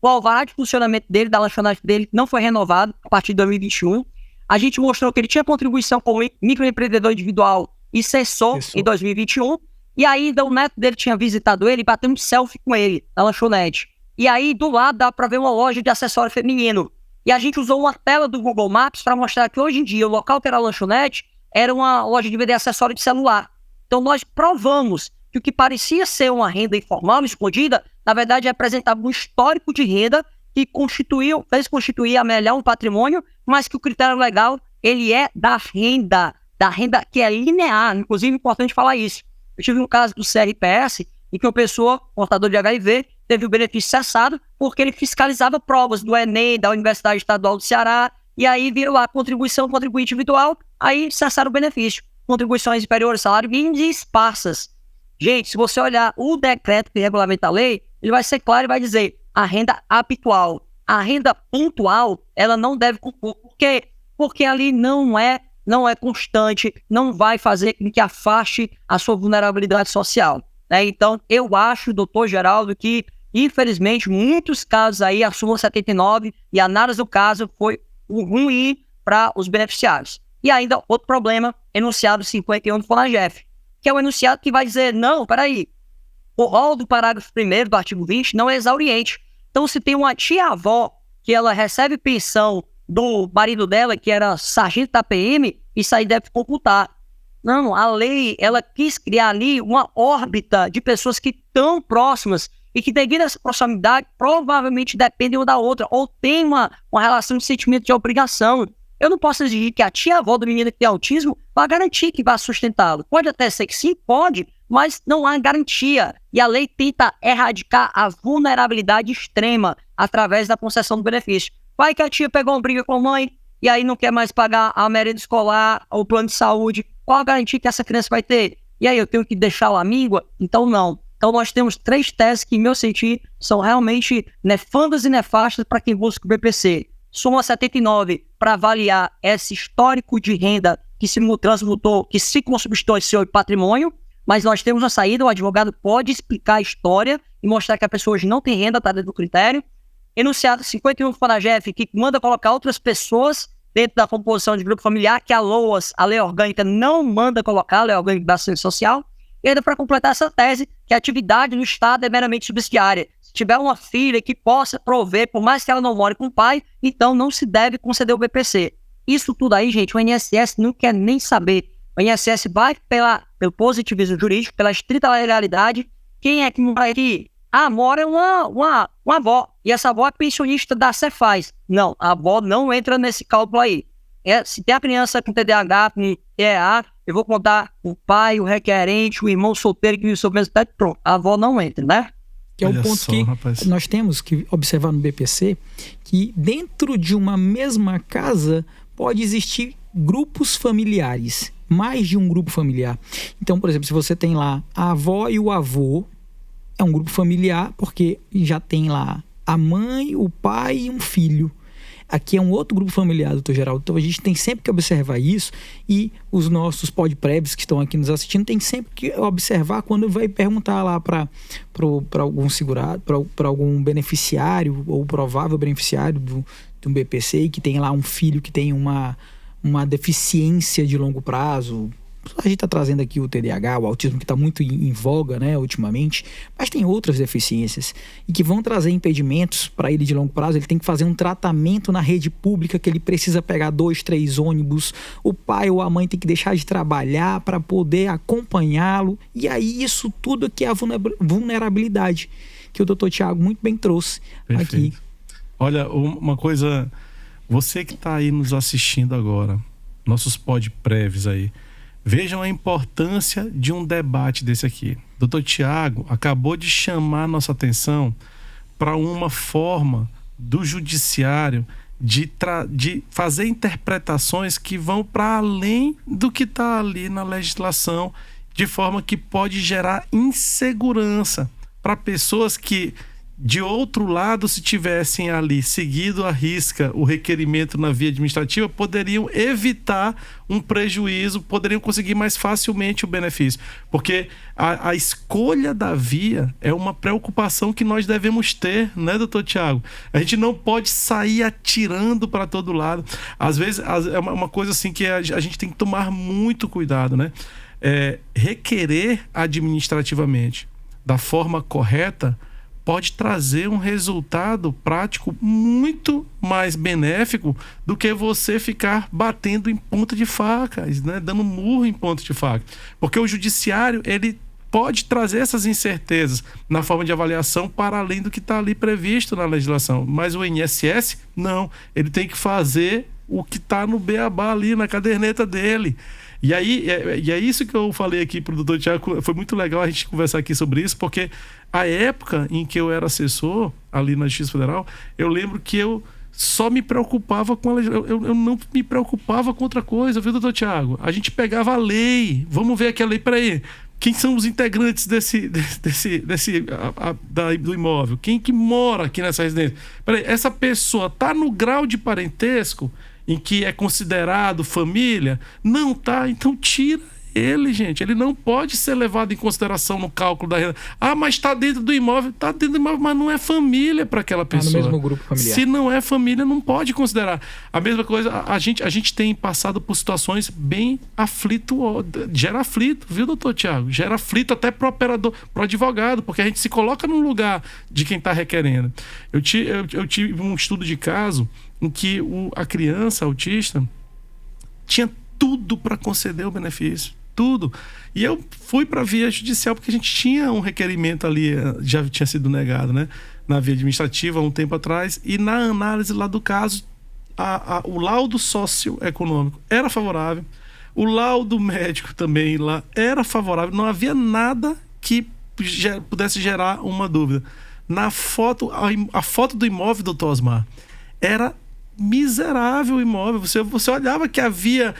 o alvará de funcionamento dele, da lanchonete dele, não foi renovado a partir de 2021. A gente mostrou que ele tinha contribuição como microempreendedor individual e cessou em 2021. E aí, o neto dele tinha visitado ele e bateu um selfie com ele na lanchonete. E aí, do lado, dá para ver uma loja de acessório feminino. E a gente usou uma tela do Google Maps para mostrar que hoje em dia o local que era a lanchonete era uma loja de vender acessório de celular. Então, nós provamos que o que parecia ser uma renda informal, escondida, na verdade representava um histórico de renda que fez constituir a melhor um patrimônio, mas que o critério legal, ele é da renda que é linear. Inclusive, é importante falar isso. Eu tive um caso do CRPS, em que uma pessoa, portador de HIV, teve o benefício cessado porque ele fiscalizava provas do Enem, da Universidade Estadual do Ceará, e aí viram lá contribuição, contribuinte individual, aí cessaram o benefício. Contribuições inferiores, salário mínimo e esparsas. Gente, se você olhar o decreto que regulamenta a lei, ele vai ser claro e vai dizer a renda habitual. A renda pontual, ela não deve compor. Por quê? Porque ali não é constante, não vai fazer com que afaste a sua vulnerabilidade social. Né? Então, eu acho, doutor Geraldo, que, infelizmente, muitos casos aí, a súmula 79 e a análise do caso foi ruim para os beneficiários. E ainda, outro problema, enunciado 51 do FONAGEF, que é o enunciado que vai dizer, não, peraí, o rol do parágrafo 1º do artigo 20 não é exauriente. Então, se tem uma tia-avó que ela recebe pensão do marido dela, que era sargento da PM, isso aí deve computar. Não, a lei, ela quis criar ali uma órbita de pessoas que estão próximas e que, devido a essa proximidade, provavelmente dependem uma da outra, ou tem uma relação de sentimento de obrigação. Eu não posso exigir que a tia-avó do menino que tem autismo vá garantir que vá sustentá-lo. Pode até ser que sim, pode, mas não há garantia. E a lei tenta erradicar a vulnerabilidade extrema através da concessão do benefício. Vai que a tia pegou uma briga com a mãe e aí não quer mais pagar a merenda escolar ou o plano de saúde. Qual a garantia que essa criança vai ter? E aí eu tenho que deixá-la à míngua? Então não. Então nós temos 3 teses que, em meu sentir, são realmente nefandas e nefastas para quem busca o BPC. Súmula 79, para avaliar esse histórico de renda que se transmutou, que se consubstanciou em seu patrimônio, mas nós temos uma saída, o advogado pode explicar a história e mostrar que a pessoa hoje não tem renda, está dentro do critério. Enunciado 51 do FONAGEF, que manda colocar outras pessoas dentro da composição de grupo familiar, que a LOAS, a lei orgânica, não manda colocar, a lei orgânica da assistência social. E ainda para completar essa tese, que a atividade do Estado é meramente subsidiária. Se tiver uma filha que possa prover, por mais que ela não more com o pai, então não se deve conceder o BPC. Isso tudo aí, gente, o INSS não quer nem saber. O INSS vai pelo positivismo jurídico, pela estrita legalidade. Quem é que mora aqui? Mora uma avó. E essa avó é pensionista da Cefaz. Não, a avó não entra nesse cálculo aí. Se tem a criança com TDAH, com TEA, eu vou contar o pai, o requerente, o irmão solteiro que vive sob o mesmo teto, pronto. A avó não entra, né? Que é o ponto que nós temos que observar no BPC, que dentro de uma mesma casa pode existir grupos familiares, mais de um grupo familiar. Então, por exemplo, se você tem lá a avó e o avô, é um grupo familiar porque já tem lá a mãe, o pai e um filho. Aqui é um outro grupo familiar, doutor Geraldo. Então a gente tem sempre que observar isso, e os nossos podpreves que estão aqui nos assistindo tem sempre que observar quando vai perguntar lá para algum segurado, para algum beneficiário ou provável beneficiário do BPC, que tem lá um filho que tem uma deficiência de longo prazo. A gente está trazendo aqui o TDAH, o autismo, que está muito em voga, né, ultimamente, mas tem outras deficiências e que vão trazer impedimentos para ele de longo prazo. Ele tem que fazer um tratamento na rede pública, que ele precisa pegar 2, 3 ônibus, o pai ou a mãe tem que deixar de trabalhar para poder acompanhá-lo, e aí isso tudo aqui é a vulnerabilidade que o doutor Tiago muito bem trouxe. Perfeito. Aqui. Olha, uma coisa, você que está aí nos assistindo agora, nossos podpreves aí, vejam a importância de um debate desse aqui. Dr. Tiago acabou de chamar nossa atenção para uma forma do judiciário de fazer interpretações que vão para além do que está ali na legislação, de forma que pode gerar insegurança para pessoas que, de outro lado, se tivessem ali seguido à risca o requerimento na via administrativa, poderiam evitar um prejuízo, poderiam conseguir mais facilmente o benefício. Porque a escolha da via é uma preocupação que nós devemos ter, né, doutor Tiago? A gente não pode sair atirando para todo lado. Às vezes é uma coisa assim que a gente tem que tomar muito cuidado, né? Requerer administrativamente da forma correta pode trazer um resultado prático muito mais benéfico do que você ficar batendo em ponta de faca, né? Dando murro em ponta de faca. Porque o judiciário, ele pode trazer essas incertezas na forma de avaliação para além do que está ali previsto na legislação. Mas o INSS, não. Ele tem que fazer o que está no beabá ali, na caderneta dele. E aí, é isso que eu falei aqui para o doutor Tiago. Foi muito legal a gente conversar aqui sobre isso, porque a época em que eu era assessor ali na Justiça Federal, eu lembro que eu só me preocupava com a legislação. Eu não me preocupava com outra coisa, viu, doutor Tiago? A gente pegava a lei. Vamos ver aqui a lei. Peraí, quem são os integrantes do imóvel? Quem que mora aqui nessa residência? Peraí, essa pessoa está no grau de parentesco em que é considerado família? Não tá, então tira ele, gente. Ele não pode ser levado em consideração no cálculo da renda. Mas está dentro do imóvel. Está dentro do imóvel, mas não é família para aquela pessoa. No mesmo grupo familiar. Se não é família, não pode considerar. A mesma coisa, a gente tem passado por situações bem gera aflito, viu, doutor Tiago? Gera aflito até para o operador, para o advogado, porque a gente se coloca no lugar de quem está requerendo. Eu tive um estudo de caso em que a criança autista tinha tudo para conceder o benefício. tudo. E eu fui para a via judicial porque a gente tinha um requerimento ali, já tinha sido negado, né? Na via administrativa há um tempo atrás, e na análise lá do caso, o laudo socioeconômico era favorável, o laudo médico também lá era favorável, não havia nada que pudesse gerar uma dúvida. Na foto, a foto do imóvel, doutor Osmar, era miserável o imóvel. Você olhava que havia...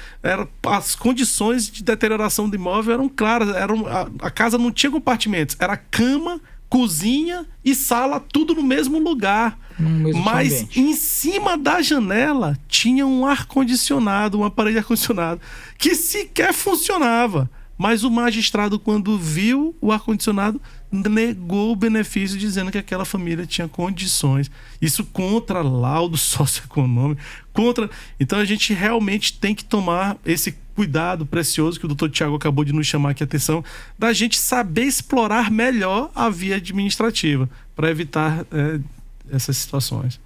as condições de deterioração do imóvel eram claras. A casa não tinha compartimentos. Era cama, cozinha e sala, tudo no mesmo lugar. Mas ambiente. Em cima da janela tinha um ar-condicionado, um aparelho ar-condicionado, que sequer funcionava. Mas o magistrado, quando viu o ar-condicionado, negou o benefício, dizendo que aquela família tinha condições. Isso contra laudo socioeconômico, Então a gente realmente tem que tomar esse cuidado precioso que o doutor Tiago acabou de nos chamar aqui a atenção, da gente saber explorar melhor a via administrativa para evitar essas situações.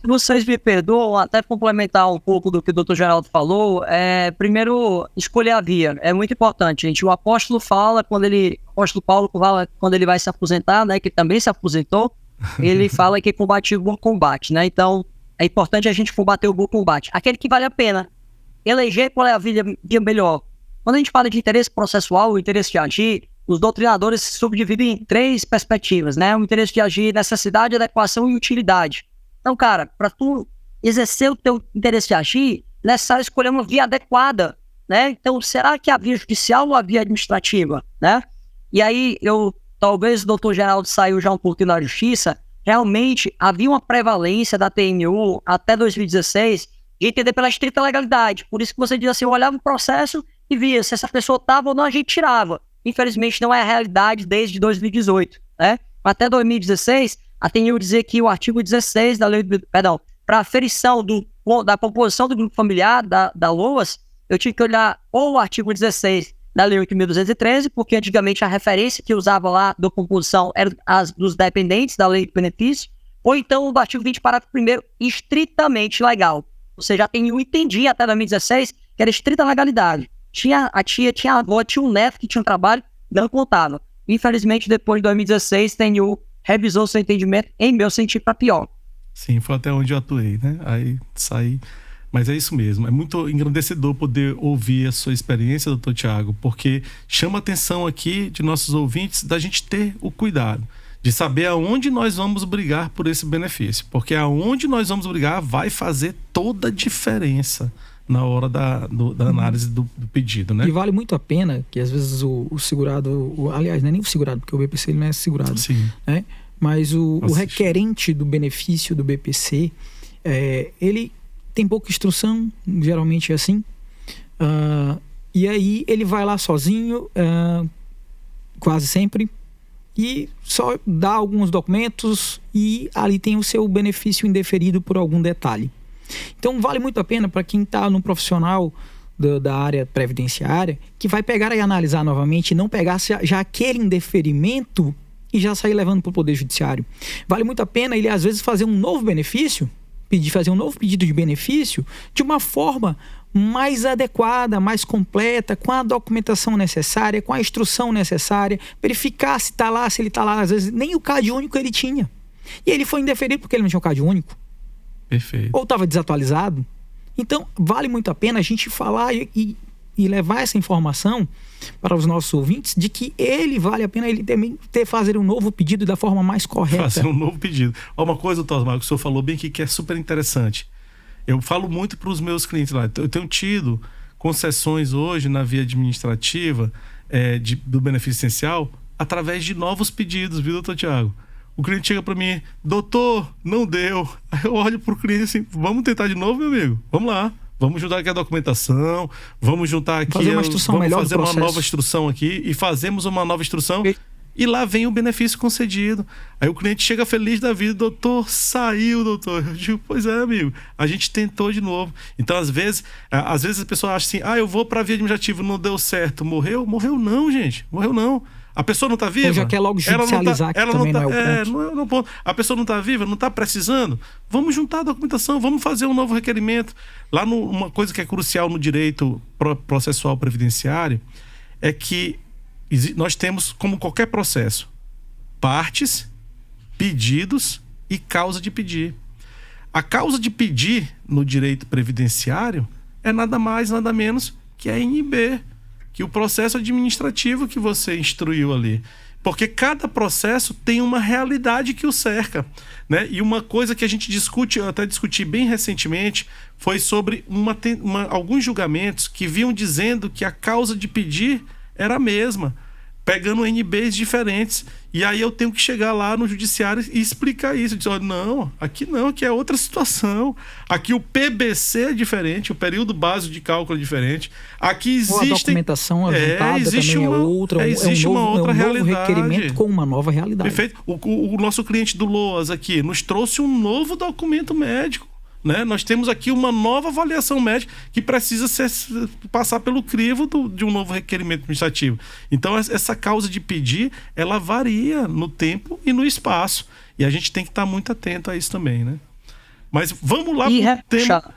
Vocês me perdoam, até complementar um pouco do que o Dr. Geraldo falou, primeiro, escolher a via, é muito importante, gente. O apóstolo Paulo fala quando ele vai se aposentar, né, que também se aposentou, ele fala que combatiu o bom combate, né, então é importante a gente combater o bom combate, aquele que vale a pena, eleger qual é a via melhor. Quando a gente fala de interesse processual, o interesse de agir, os doutrinadores se subdividem em 3 perspectivas, né, o interesse de agir, necessidade, adequação e utilidade. Então, cara, para tu exercer o teu interesse de agir, é necessário escolher uma via adequada, né? Então, será que a via judicial ou a via administrativa, né? E aí, talvez o doutor Geraldo saiu já um pouquinho da justiça, realmente havia uma prevalência da TNU até 2016 de entender pela estrita legalidade. Por isso que você diz assim, eu olhava o processo e via se essa pessoa estava ou não, a gente tirava. Infelizmente, não é a realidade desde 2018, né? Até 2016... a TNU dizer que o artigo 16 da lei, para aferição da composição do grupo familiar da LOAS, eu tinha que olhar ou o artigo 16 da lei 8.213, porque antigamente a referência que usava lá da composição era as dos dependentes da lei de benefício, ou então do artigo 20, parágrafo 1º, estritamente legal. Ou seja, a TNU entendia até 2016 que era estrita legalidade. Tinha a tia, tinha a avó, tinha um neto que tinha um trabalho, não contava. Infelizmente, depois de 2016, a TNU revisou seu entendimento, em meu sentido, para pior. Sim, foi até onde eu atuei, né? Aí saí. Mas é isso mesmo. É muito engrandecedor poder ouvir a sua experiência, doutor Tiago, porque chama a atenção aqui de nossos ouvintes da gente ter o cuidado de saber aonde nós vamos brigar por esse benefício. Porque aonde nós vamos brigar vai fazer toda a diferença na hora da análise do pedido, né? E vale muito a pena que às vezes o segurado, aliás, não é nem o segurado, porque o BPC ele não é segurado, sim, né? Mas o requerente do benefício do BPC, ele tem pouca instrução, geralmente é assim, e aí ele vai lá sozinho, quase sempre, e só dá alguns documentos e ali tem o seu benefício indeferido por algum detalhe. Então vale muito a pena para quem está no profissional da área previdenciária, que vai pegar e analisar novamente e não pegar já aquele indeferimento e já sair levando para o Poder Judiciário. Vale muito a pena ele às vezes fazer um novo benefício, fazer um novo pedido de benefício de uma forma mais adequada, mais completa, com a documentação necessária, com a instrução necessária, verificar se está lá, se ele está lá, às vezes nem o CAD único ele tinha. E ele foi indeferido porque ele não tinha o CAD único. Perfeito. Ou estava desatualizado. Então, vale muito a pena a gente falar e levar essa informação para os nossos ouvintes de que vale a pena ele também fazer um novo pedido da forma mais correta. Fazer um novo pedido. Uma coisa, doutor Osmar, que o senhor falou bem aqui, que é super interessante. Eu falo muito para os meus clientes lá. Eu tenho tido concessões hoje na via administrativa do benefício essencial através de novos pedidos, viu, doutor Tiago? O cliente chega para mim, doutor, não deu. Aí eu olho pro cliente assim, vamos tentar de novo, meu amigo? Vamos lá. Vamos juntar aqui a documentação, vamos juntar aqui... Fazer uma instrução melhor do processo. Fazer uma nova instrução aqui e fazemos uma nova instrução e lá vem o benefício concedido. Aí o cliente chega feliz da vida, doutor, saiu, doutor. Eu digo, pois é, amigo, a gente tentou de novo. Então, às vezes a pessoa acha assim, eu vou para a via administrativa, não deu certo, morreu? Morreu não, gente, morreu não. A pessoa não está viva? Ou já quer logo judicializar, que também não é o ponto. A pessoa não está viva, não está precisando? Vamos juntar a documentação, vamos fazer um novo requerimento. Lá uma coisa que é crucial no direito processual previdenciário é que nós temos, como qualquer processo, partes, pedidos e causa de pedir. A causa de pedir no direito previdenciário é nada mais, nada menos que a NB, que o processo administrativo que você instruiu ali. Porque cada processo tem uma realidade que o cerca, né? E uma coisa que a gente discute, eu até discuti bem recentemente, foi sobre alguns julgamentos que vinham dizendo que a causa de pedir era a mesma, pegando NBs diferentes. E aí eu tenho que chegar lá no judiciário e explicar isso. Dizer, não, aqui é outra situação. Aqui o PBC é diferente, o período básico de cálculo é diferente. Aqui existe... a documentação ajuntada também é outra. Existe uma outra realidade. Novo requerimento com uma nova realidade. Perfeito. O nosso cliente do LOAS aqui nos trouxe um novo documento médico. Né? Nós temos aqui uma nova avaliação médica que precisa passar pelo crivo de um novo requerimento administrativo. Então, essa causa de pedir, ela varia no tempo e no espaço. E a gente tem que estar muito atento a isso também, né? Mas vamos lá pro tema.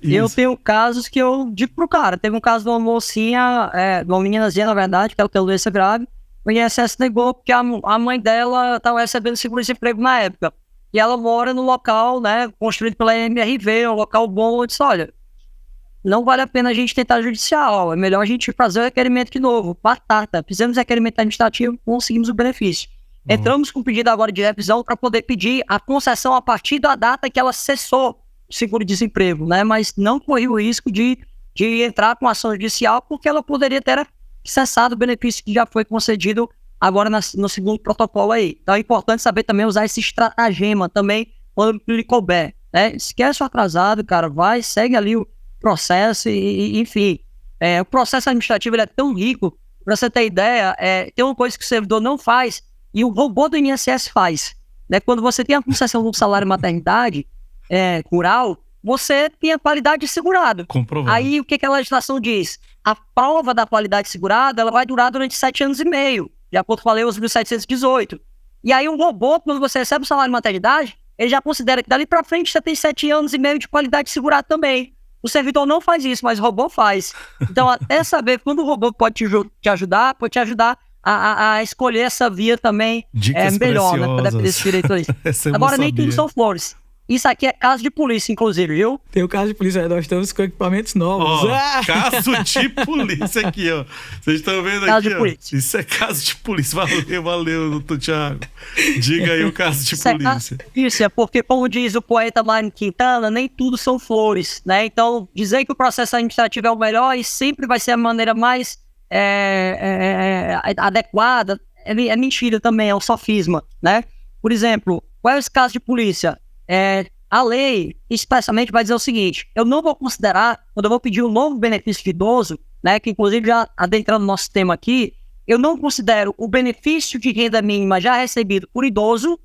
Eu tenho casos que eu digo pro cara. Teve um caso de uma mocinha, de uma meninazinha, na verdade, que ela tem doença grave. O INSS negou porque a mãe dela estava recebendo seguro-desemprego na época. E ela mora no local, né, construído pela MRV, um local bom. Eu disse, olha, não vale a pena a gente tentar judicial, é melhor a gente fazer o requerimento de novo. Batata, fizemos requerimento administrativo, conseguimos o benefício. Entramos com pedido agora de revisão para poder pedir a concessão a partir da data que ela cessou o seguro-desemprego, né, mas não correu o risco de entrar com ação judicial, porque ela poderia ter cessado o benefício que já foi concedido agora no segundo protocolo aí. Então é importante saber também usar esse estratagema também quando lhe couber, né? Esquece o atrasado, cara, segue ali o processo e enfim. O processo administrativo ele é tão rico, para você ter ideia, tem uma coisa que o servidor não faz e o robô do INSS faz, né? Quando você tem a concessão do salário maternidade rural, você tem a qualidade segurada. Comprovado. Aí o que a legislação diz? A prova da qualidade segurada ela vai durar durante 7 anos e meio. De acordo com a lei 11.718. E aí o robô, quando você recebe o salário de maternidade, ele já considera que dali para frente você tem 7 anos e meio de qualidade segurada também. O servidor não faz isso, mas o robô faz. Então, até saber quando o robô pode te ajudar a escolher essa via também. Dicas melhor, preciosas. né? Para dar esse direito aí. Agora, nem tudo são flores. Isso aqui é caso de polícia, inclusive, viu? Tem o caso de polícia, nós estamos com equipamentos novos. Caso de polícia aqui, ó. Vocês estão vendo caso aqui, ó. Polícia. Isso é caso de polícia. Valeu, doutor Thiago. Diga aí o caso de polícia. Isso é porque, como diz o poeta Mário Quintana, nem tudo são flores, né? Então, dizer que o processo administrativo é o melhor e sempre vai ser a maneira mais adequada é mentira também, é um sofisma, né? Por exemplo, qual é esse caso de polícia? A lei, especialmente, vai dizer o seguinte: eu não vou considerar, quando eu vou pedir um novo benefício de idoso, né, que inclusive já adentrando no nosso tema aqui, eu não considero o benefício de renda mínima já recebido por idoso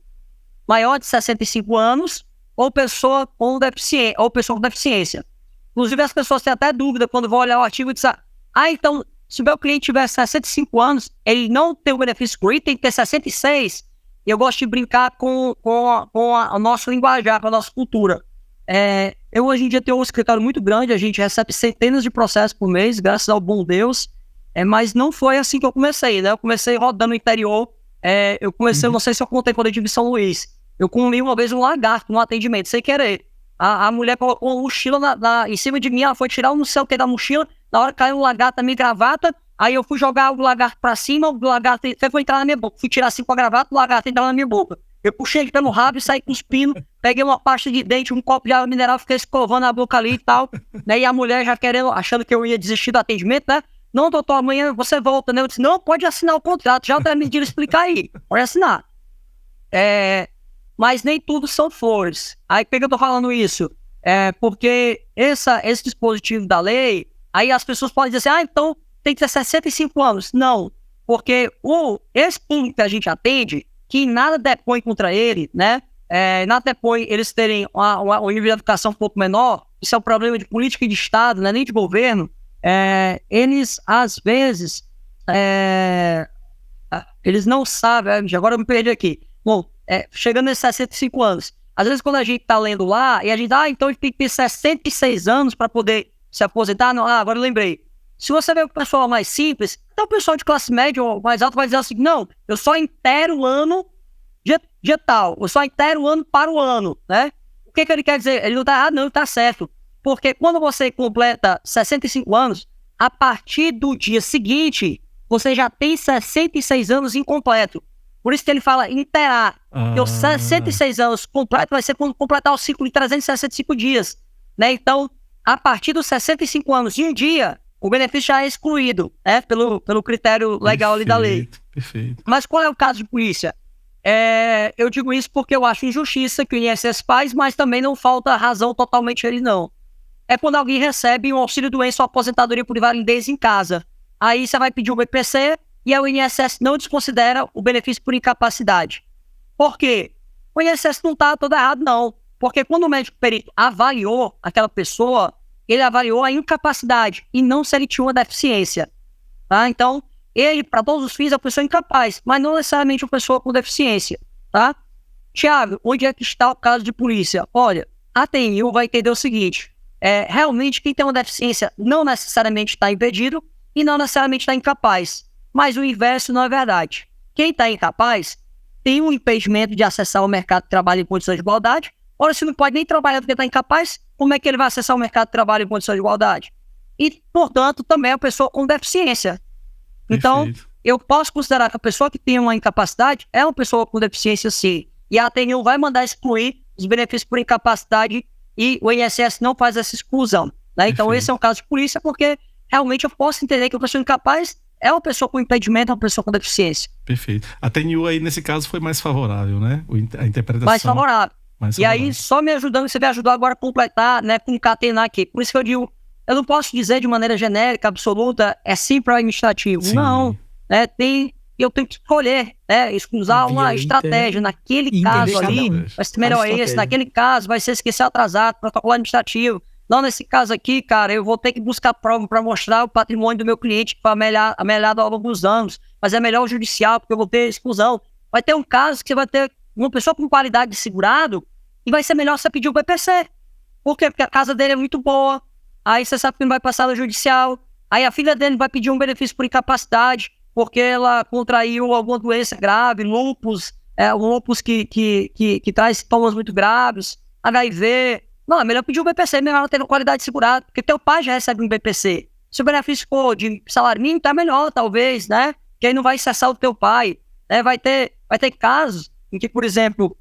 maior de 65 anos ou pessoa com deficiência. Inclusive, as pessoas têm até dúvida quando vão olhar o artigo e dizem, então, se o meu cliente tiver 65 anos, ele não tem o benefício por tem que ter 66. Eu gosto de brincar com o nosso linguajar, com a nossa cultura. Eu hoje em dia tenho um escritório muito grande, a gente recebe centenas de processos por mês, graças ao bom Deus, mas não foi assim que eu comecei, né? Eu comecei rodando no interior, eu não sei se eu contei quando eu estive em São Luís, eu comi uma vez um lagarto no atendimento, sem querer. A mulher colocou uma mochila em cima de mim, ela foi tirar o não sei o que da mochila, na hora caiu um lagarto na minha gravata. Aí eu fui jogar o lagarto pra cima, o lagarto foi entrar na minha boca. Fui tirar assim com a gravata, o lagarto entrou na minha boca. Eu puxei ele pelo rabo e saí cuspindo, peguei uma pasta de dente, um copo de água mineral, fiquei escovando a boca ali e tal. Né? E a mulher já achando que eu ia desistir do atendimento, né? Não, doutor, amanhã você volta, né? Eu disse, não, pode assinar o contrato, já até me explicar aí, pode assinar. Mas nem tudo são flores. Aí por que eu tô falando isso? Porque esse dispositivo da lei, aí as pessoas podem dizer assim, então tem que ter 65 anos. Não, porque esse público que a gente atende, que nada depõe contra ele, né? Nada depõe eles terem uma nível de educação um pouco menor, isso é um problema de política e de Estado, né? Nem de governo. Eles, às vezes, eles não sabem, agora eu me perdi aqui. Bom, chegando nesses 65 anos, às vezes quando a gente tá lendo lá, e a gente, então ele tem que ter 66 anos para poder se aposentar, não, agora eu lembrei. Se você vê o pessoal mais simples, até o pessoal de classe média ou mais alta vai dizer assim, não, eu só intero o ano de tal, eu só intero o ano para o ano, né? O que ele quer dizer? Ele não está errado, não, ele está certo. Porque quando você completa 65 anos, a partir do dia seguinte, você já tem 66 anos incompleto. Por isso que ele fala interar. Porque os 66 anos completo vai ser quando completar o ciclo de 365 dias. Né? Então, a partir dos 65 anos de um dia, o benefício já é excluído, né? pelo critério legal ali da lei. Perfeito. Mas qual é o caso de polícia? Eu digo isso porque eu acho injustiça que o INSS faz, mas também não falta razão totalmente ele não. É quando alguém recebe um auxílio-doença ou aposentadoria por invalidez em casa. Aí você vai pedir o BPC e o INSS não desconsidera o benefício por incapacidade. Por quê? O INSS não está todo errado, não. Porque quando o médico perito avaliou aquela pessoa, ele avaliou a incapacidade e não se ele tinha uma deficiência. Tá? Então, ele, para todos os fins, é uma pessoa incapaz, mas não necessariamente uma pessoa com deficiência. Tá? Tiago, onde é que está o caso de polícia? Olha, a TNU vai entender o seguinte... realmente quem tem uma deficiência não necessariamente está impedido e não necessariamente está incapaz. Mas o inverso não é verdade. Quem está incapaz tem um impedimento de acessar o mercado de trabalho em condições de igualdade. Ora, se não pode nem trabalhar porque está incapaz, como é que ele vai acessar o mercado de trabalho em condições de igualdade? E, portanto, também é uma pessoa com deficiência. Então, Perfeito. eu posso considerar que a pessoa que tem uma incapacidade é uma pessoa com deficiência, sim. E a ATNU vai mandar excluir os benefícios por incapacidade e o INSS não faz essa exclusão. Né? Então, esse é um caso de polícia, porque realmente eu posso entender que uma pessoa incapaz é uma pessoa com impedimento, é uma pessoa com deficiência. Perfeito. A TNU aí, nesse caso, foi mais favorável, né? A interpretação... Mais favorável. Mais e aí, só me ajudando, você me ajudou agora a completar, né, concatenar aqui. Por isso que eu digo, eu não posso dizer de maneira genérica, absoluta, é sim para o administrativo. Sim. Não. Né, eu tenho que escolher, né, usar uma estratégia. Naquele caso ali, vai ser melhor esse. Naquele caso, vai ser esquecer atrasado, protocolo administrativo. Não, nesse caso aqui, cara, eu vou ter que buscar prova para mostrar o patrimônio do meu cliente que foi amelhado ao longo dos anos. Mas é melhor o judicial, porque eu vou ter exclusão. Vai ter um caso que você vai ter uma pessoa com qualidade de segurado e vai ser melhor você pedir o BPC. Por quê? Porque a casa dele é muito boa. Aí você sabe que não vai passar no judicial. Aí a filha dele vai pedir um benefício por incapacidade porque ela contraiu alguma doença grave, lúpus, um lúpus que traz sintomas muito graves, HIV. Não, é melhor pedir um BPC, melhor ela ter qualidade de segurado, porque teu pai já recebe um BPC. Se o benefício for de salário mínimo, tá melhor, talvez, né? Que aí não vai cessar o teu pai. Né? Vai ter casos em que, por exemplo,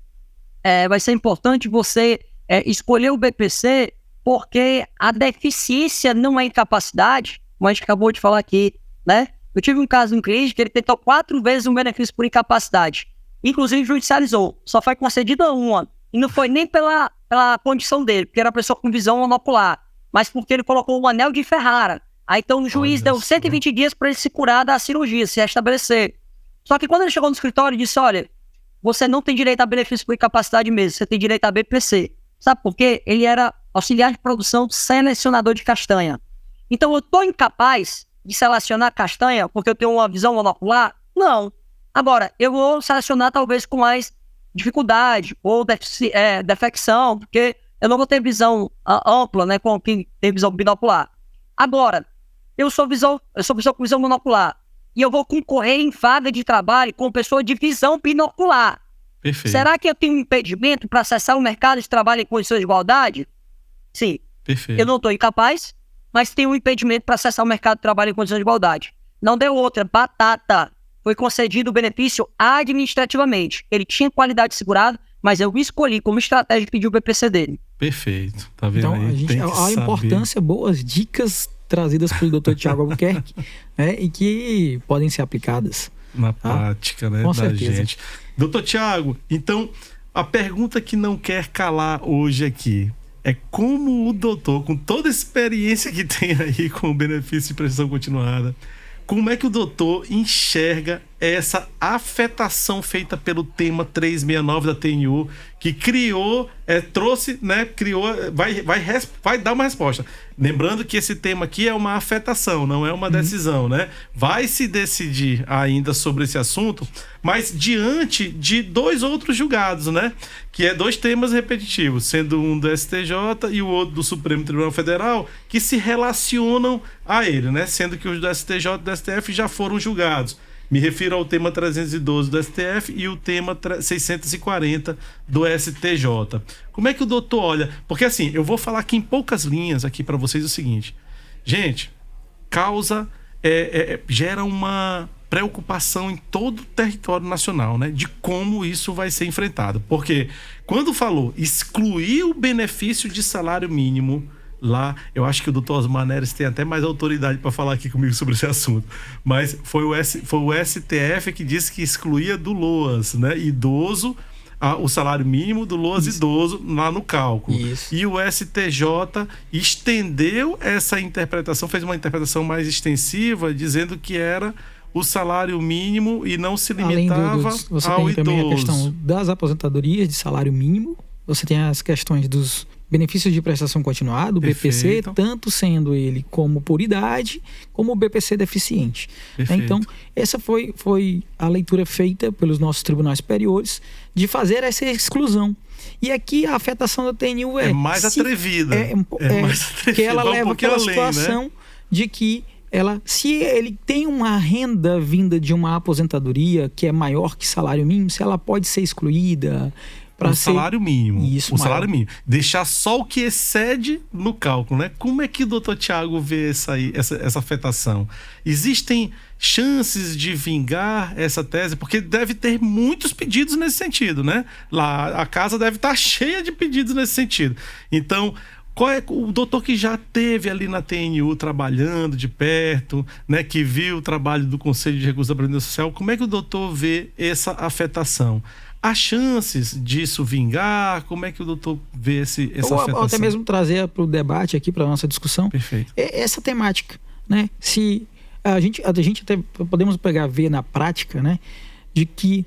vai ser importante você escolher o BPC porque a deficiência não é incapacidade, como a gente acabou de falar aqui, né? Eu tive um caso em cliente que ele tentou 4 vezes um benefício por incapacidade. Inclusive, judicializou. Só foi concedida uma. E não foi nem pela condição dele, porque era uma pessoa com visão monocular, mas porque ele colocou um anel de Ferrara. Aí, então, o juiz deu 120 dias para ele se curar da cirurgia, se restabelecer. Só que quando ele chegou no escritório, ele disse, olha, você não tem direito a benefício por incapacidade mesmo, você tem direito a BPC. Sabe por quê? Ele era auxiliar de produção selecionador de castanha. Então, eu estou incapaz de selecionar castanha porque eu tenho uma visão monocular? Não. Agora, eu vou selecionar talvez com mais dificuldade ou defecção, porque eu não vou ter visão ampla, né, com quem tem visão binocular. Agora, eu sou pessoa com visão monocular e eu vou concorrer em vaga de trabalho com pessoa de visão binocular. Perfeito. Será que eu tenho um impedimento para acessar o mercado de trabalho em condições de igualdade? Sim. Perfeito. Eu não estou incapaz, mas tenho um impedimento para acessar o mercado de trabalho em condições de igualdade. Não deu outra, batata. Foi concedido o benefício administrativamente. Ele tinha qualidade segurada, mas eu escolhi como estratégia pedir o BPC dele. Perfeito. Tá vendo então, aí? A importância, boas dicas trazidas pelo Dr. Tiago Albuquerque, né, e que podem ser aplicadas na prática, né, com da certeza. gente. Doutor Tiago, então, a pergunta que não quer calar hoje aqui é como o doutor, com toda a experiência que tem aí com o benefício de prestação continuada, como é que o doutor enxerga é essa afetação feita pelo tema 369 da TNU, que criou, trouxe, né, criou, vai dar uma resposta. Lembrando que esse tema aqui é uma afetação, não é uma decisão, né? Vai se decidir ainda sobre esse assunto, mas diante de 2 outros julgados, né? Que é 2 temas repetitivos, sendo um do STJ e o outro do Supremo Tribunal Federal, que se relacionam a ele, né? Sendo que os do STJ e do STF já foram julgados. Me refiro ao tema 312 do STF e o tema 640 do STJ. Como é que o doutor olha? Porque assim, eu vou falar aqui em poucas linhas aqui para vocês o seguinte. Gente, gera uma preocupação em todo o território nacional, né? De como isso vai ser enfrentado. Porque quando falou excluir o benefício de salário mínimo, lá, eu acho que o doutor Osmar Neres tem até mais autoridade para falar aqui comigo sobre esse assunto, mas foi o STF que disse que excluía do LOAS, né, idoso, o salário mínimo do LOAS idoso lá no cálculo. Isso. E o STJ estendeu essa interpretação, fez uma interpretação mais extensiva, dizendo que era o salário mínimo e não se limitava você ao tem idoso. também a questão das aposentadorias de salário mínimo, você tem as questões dos benefícios de prestação continuada, o BPC, tanto sendo ele como por idade, como o BPC deficiente. Então, essa foi a leitura feita pelos nossos tribunais superiores de fazer essa exclusão. E aqui a afetação da TNU é mais atrevida. Mais atrevida. Porque ela leva aquela situação, né, de que se ele tem uma renda vinda de uma aposentadoria que é maior que salário mínimo, se ela pode ser excluída para salário mínimo. Isso, o salário mínimo. Deixar só o que excede no cálculo, né? Como é que o doutor Tiago vê essa afetação? Existem chances de vingar essa tese? Porque deve ter muitos pedidos nesse sentido, né? Lá a casa deve estar cheia de pedidos nesse sentido. Então, qual é o doutor que já esteve ali na TNU trabalhando de perto, né, que viu o trabalho do Conselho de Recursos da Previdência Social, como é que o doutor vê essa afetação? Há chances disso vingar? Como é que o doutor vê essa afetação? Ou até mesmo trazer para o debate aqui, para a nossa discussão, Perfeito, essa temática, né? Se a gente até podemos ver na prática, né, de que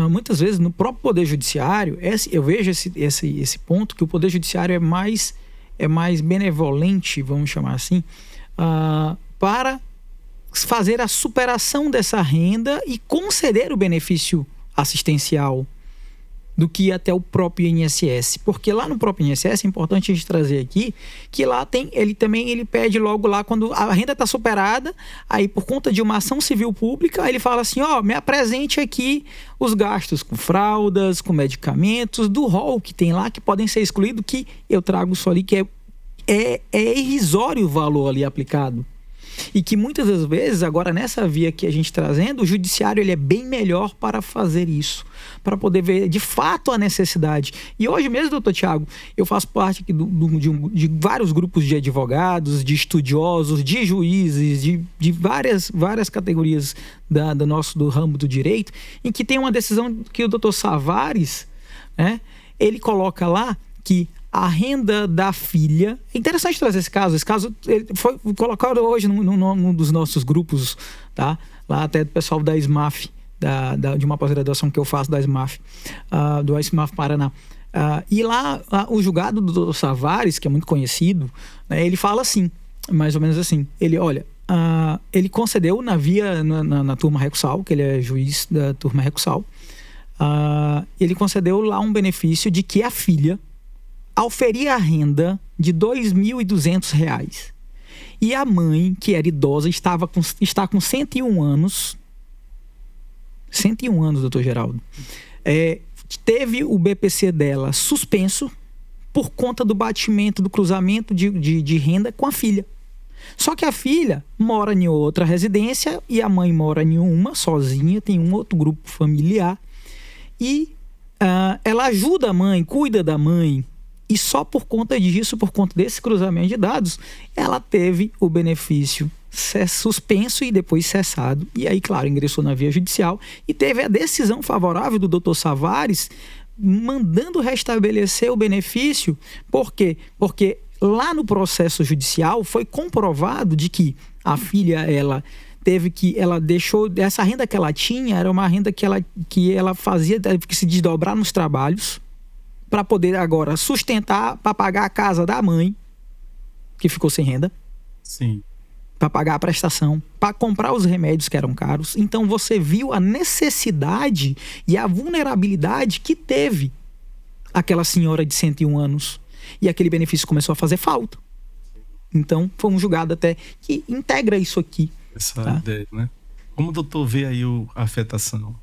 muitas vezes no próprio Poder Judiciário, eu vejo esse ponto, que o Poder Judiciário é mais benevolente, vamos chamar assim, para fazer a superação dessa renda e conceder o benefício assistencial do que até o próprio INSS, porque lá no próprio INSS é importante a gente trazer aqui que lá ele pede logo lá quando a renda está superada, aí por conta de uma ação civil pública ele fala assim, me apresente aqui os gastos com fraldas, com medicamentos, do rol que tem lá que podem ser excluídos, que eu trago só ali que é irrisório o valor ali aplicado. E que muitas das vezes, agora nessa via que a gente trazendo, o judiciário ele é bem melhor para fazer isso, para poder ver de fato a necessidade. E hoje mesmo, doutor Tiago, eu faço parte aqui de vários grupos de advogados, de estudiosos, de juízes, de várias categorias do ramo do direito, em que tem uma decisão que o doutor Savares, né, ele coloca lá que a renda da filha... É interessante trazer esse caso. Esse caso ele foi colocado hoje num dos nossos grupos, tá? Lá até do pessoal da SMAF, de uma pós-graduação que eu faço da SMAF, do SMAF Paraná. E lá o julgado do Dr. Savares, que é muito conhecido, né, ele fala assim, mais ou menos assim, ele concedeu na turma recursal, que ele é juiz da turma recursal, ele concedeu lá um benefício de que a filha auferia a renda de R$ 2.200. E a mãe, que era idosa, está com 101 anos. 101 anos, doutor Geraldo. Teve o BPC dela suspenso por conta do batimento, do cruzamento de renda com a filha. Só que a filha mora em outra residência e a mãe mora em uma, sozinha, tem um outro grupo familiar. E ela ajuda a mãe, cuida da mãe. E só por conta disso, por conta desse cruzamento de dados, ela teve o benefício suspenso e depois cessado. E aí, claro, ingressou na via judicial e teve a decisão favorável do Dr. Savares mandando restabelecer o benefício. Por quê? Porque lá no processo judicial foi comprovado de que a filha, ela teve que, ela deixou, essa renda que ela tinha era uma renda que ela fazia, teve que se desdobrar nos trabalhos para poder agora sustentar, para pagar a casa da mãe, que ficou sem renda. Sim. Para pagar a prestação, para comprar os remédios que eram caros. Então você viu a necessidade e a vulnerabilidade que teve aquela senhora de 101 anos. E aquele benefício começou a fazer falta. Então foi um julgado até que integra isso aqui. Essa tá? ideia, né? Como o doutor vê aí a afetação?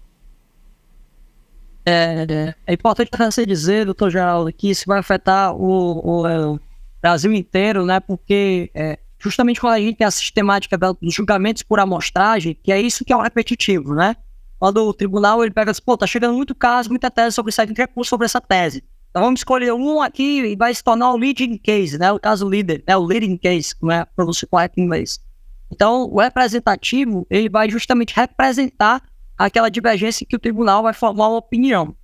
É importante você dizer, doutor Geraldo, que isso vai afetar o Brasil inteiro, né? Porque justamente quando a gente tem a sistemática dos julgamentos por amostragem, que é isso que é o repetitivo, né? Quando o tribunal ele pega e diz, pô, tá chegando muito caso, muita tese sobre isso, a gente recurso sobre essa tese. Então vamos escolher um aqui e vai se tornar o leading case, né? O caso líder, né? O leading case, como é a pronúncia correta em inglês. Então o representativo, ele vai justamente representar aquela divergência que o tribunal vai formar uma opinião.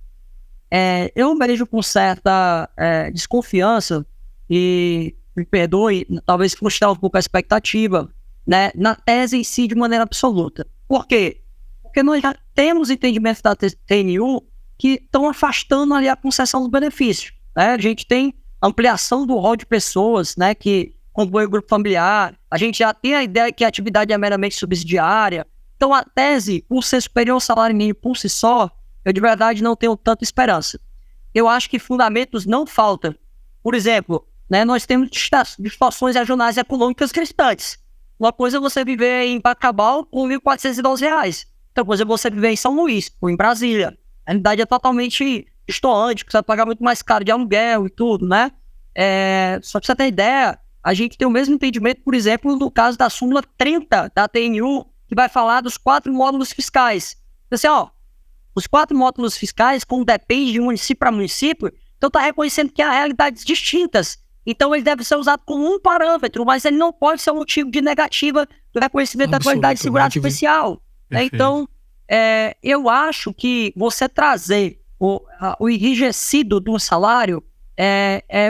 Eu vejo com certa desconfiança e me perdoe, talvez frustrar um pouco a expectativa, né, na tese em si de maneira absoluta. Por quê? Porque nós já temos entendimento da TNU que estão afastando ali a concessão dos benefícios. Né? A gente tem ampliação do rol de pessoas, né, que compõem o grupo familiar, a gente já tem a ideia que a atividade é meramente subsidiária. Então a tese, por ser superior ao salário mínimo por si só, eu de verdade não tenho tanta esperança. Eu acho que fundamentos não faltam. Por exemplo, né, nós temos distorções regionais e econômicas distantes. Uma coisa é você viver em Bacabal com R$ 1.412. Outra coisa é você viver em São Luís ou em Brasília. A realidade é totalmente distoante, porque você vai pagar muito mais caro de aluguel e tudo, né? Só pra você ter ideia, a gente tem o mesmo entendimento, por exemplo, no caso da súmula 30 da TNU, que vai falar dos 4 módulos fiscais. Assim, os 4 módulos fiscais, como depende de município para município, então está reconhecendo que há realidades distintas. Então ele deve ser usado como um parâmetro, mas ele não pode ser um motivo de negativa do reconhecimento da qualidade de segurança especial. Então, eu acho que você trazer o enrijecido do salário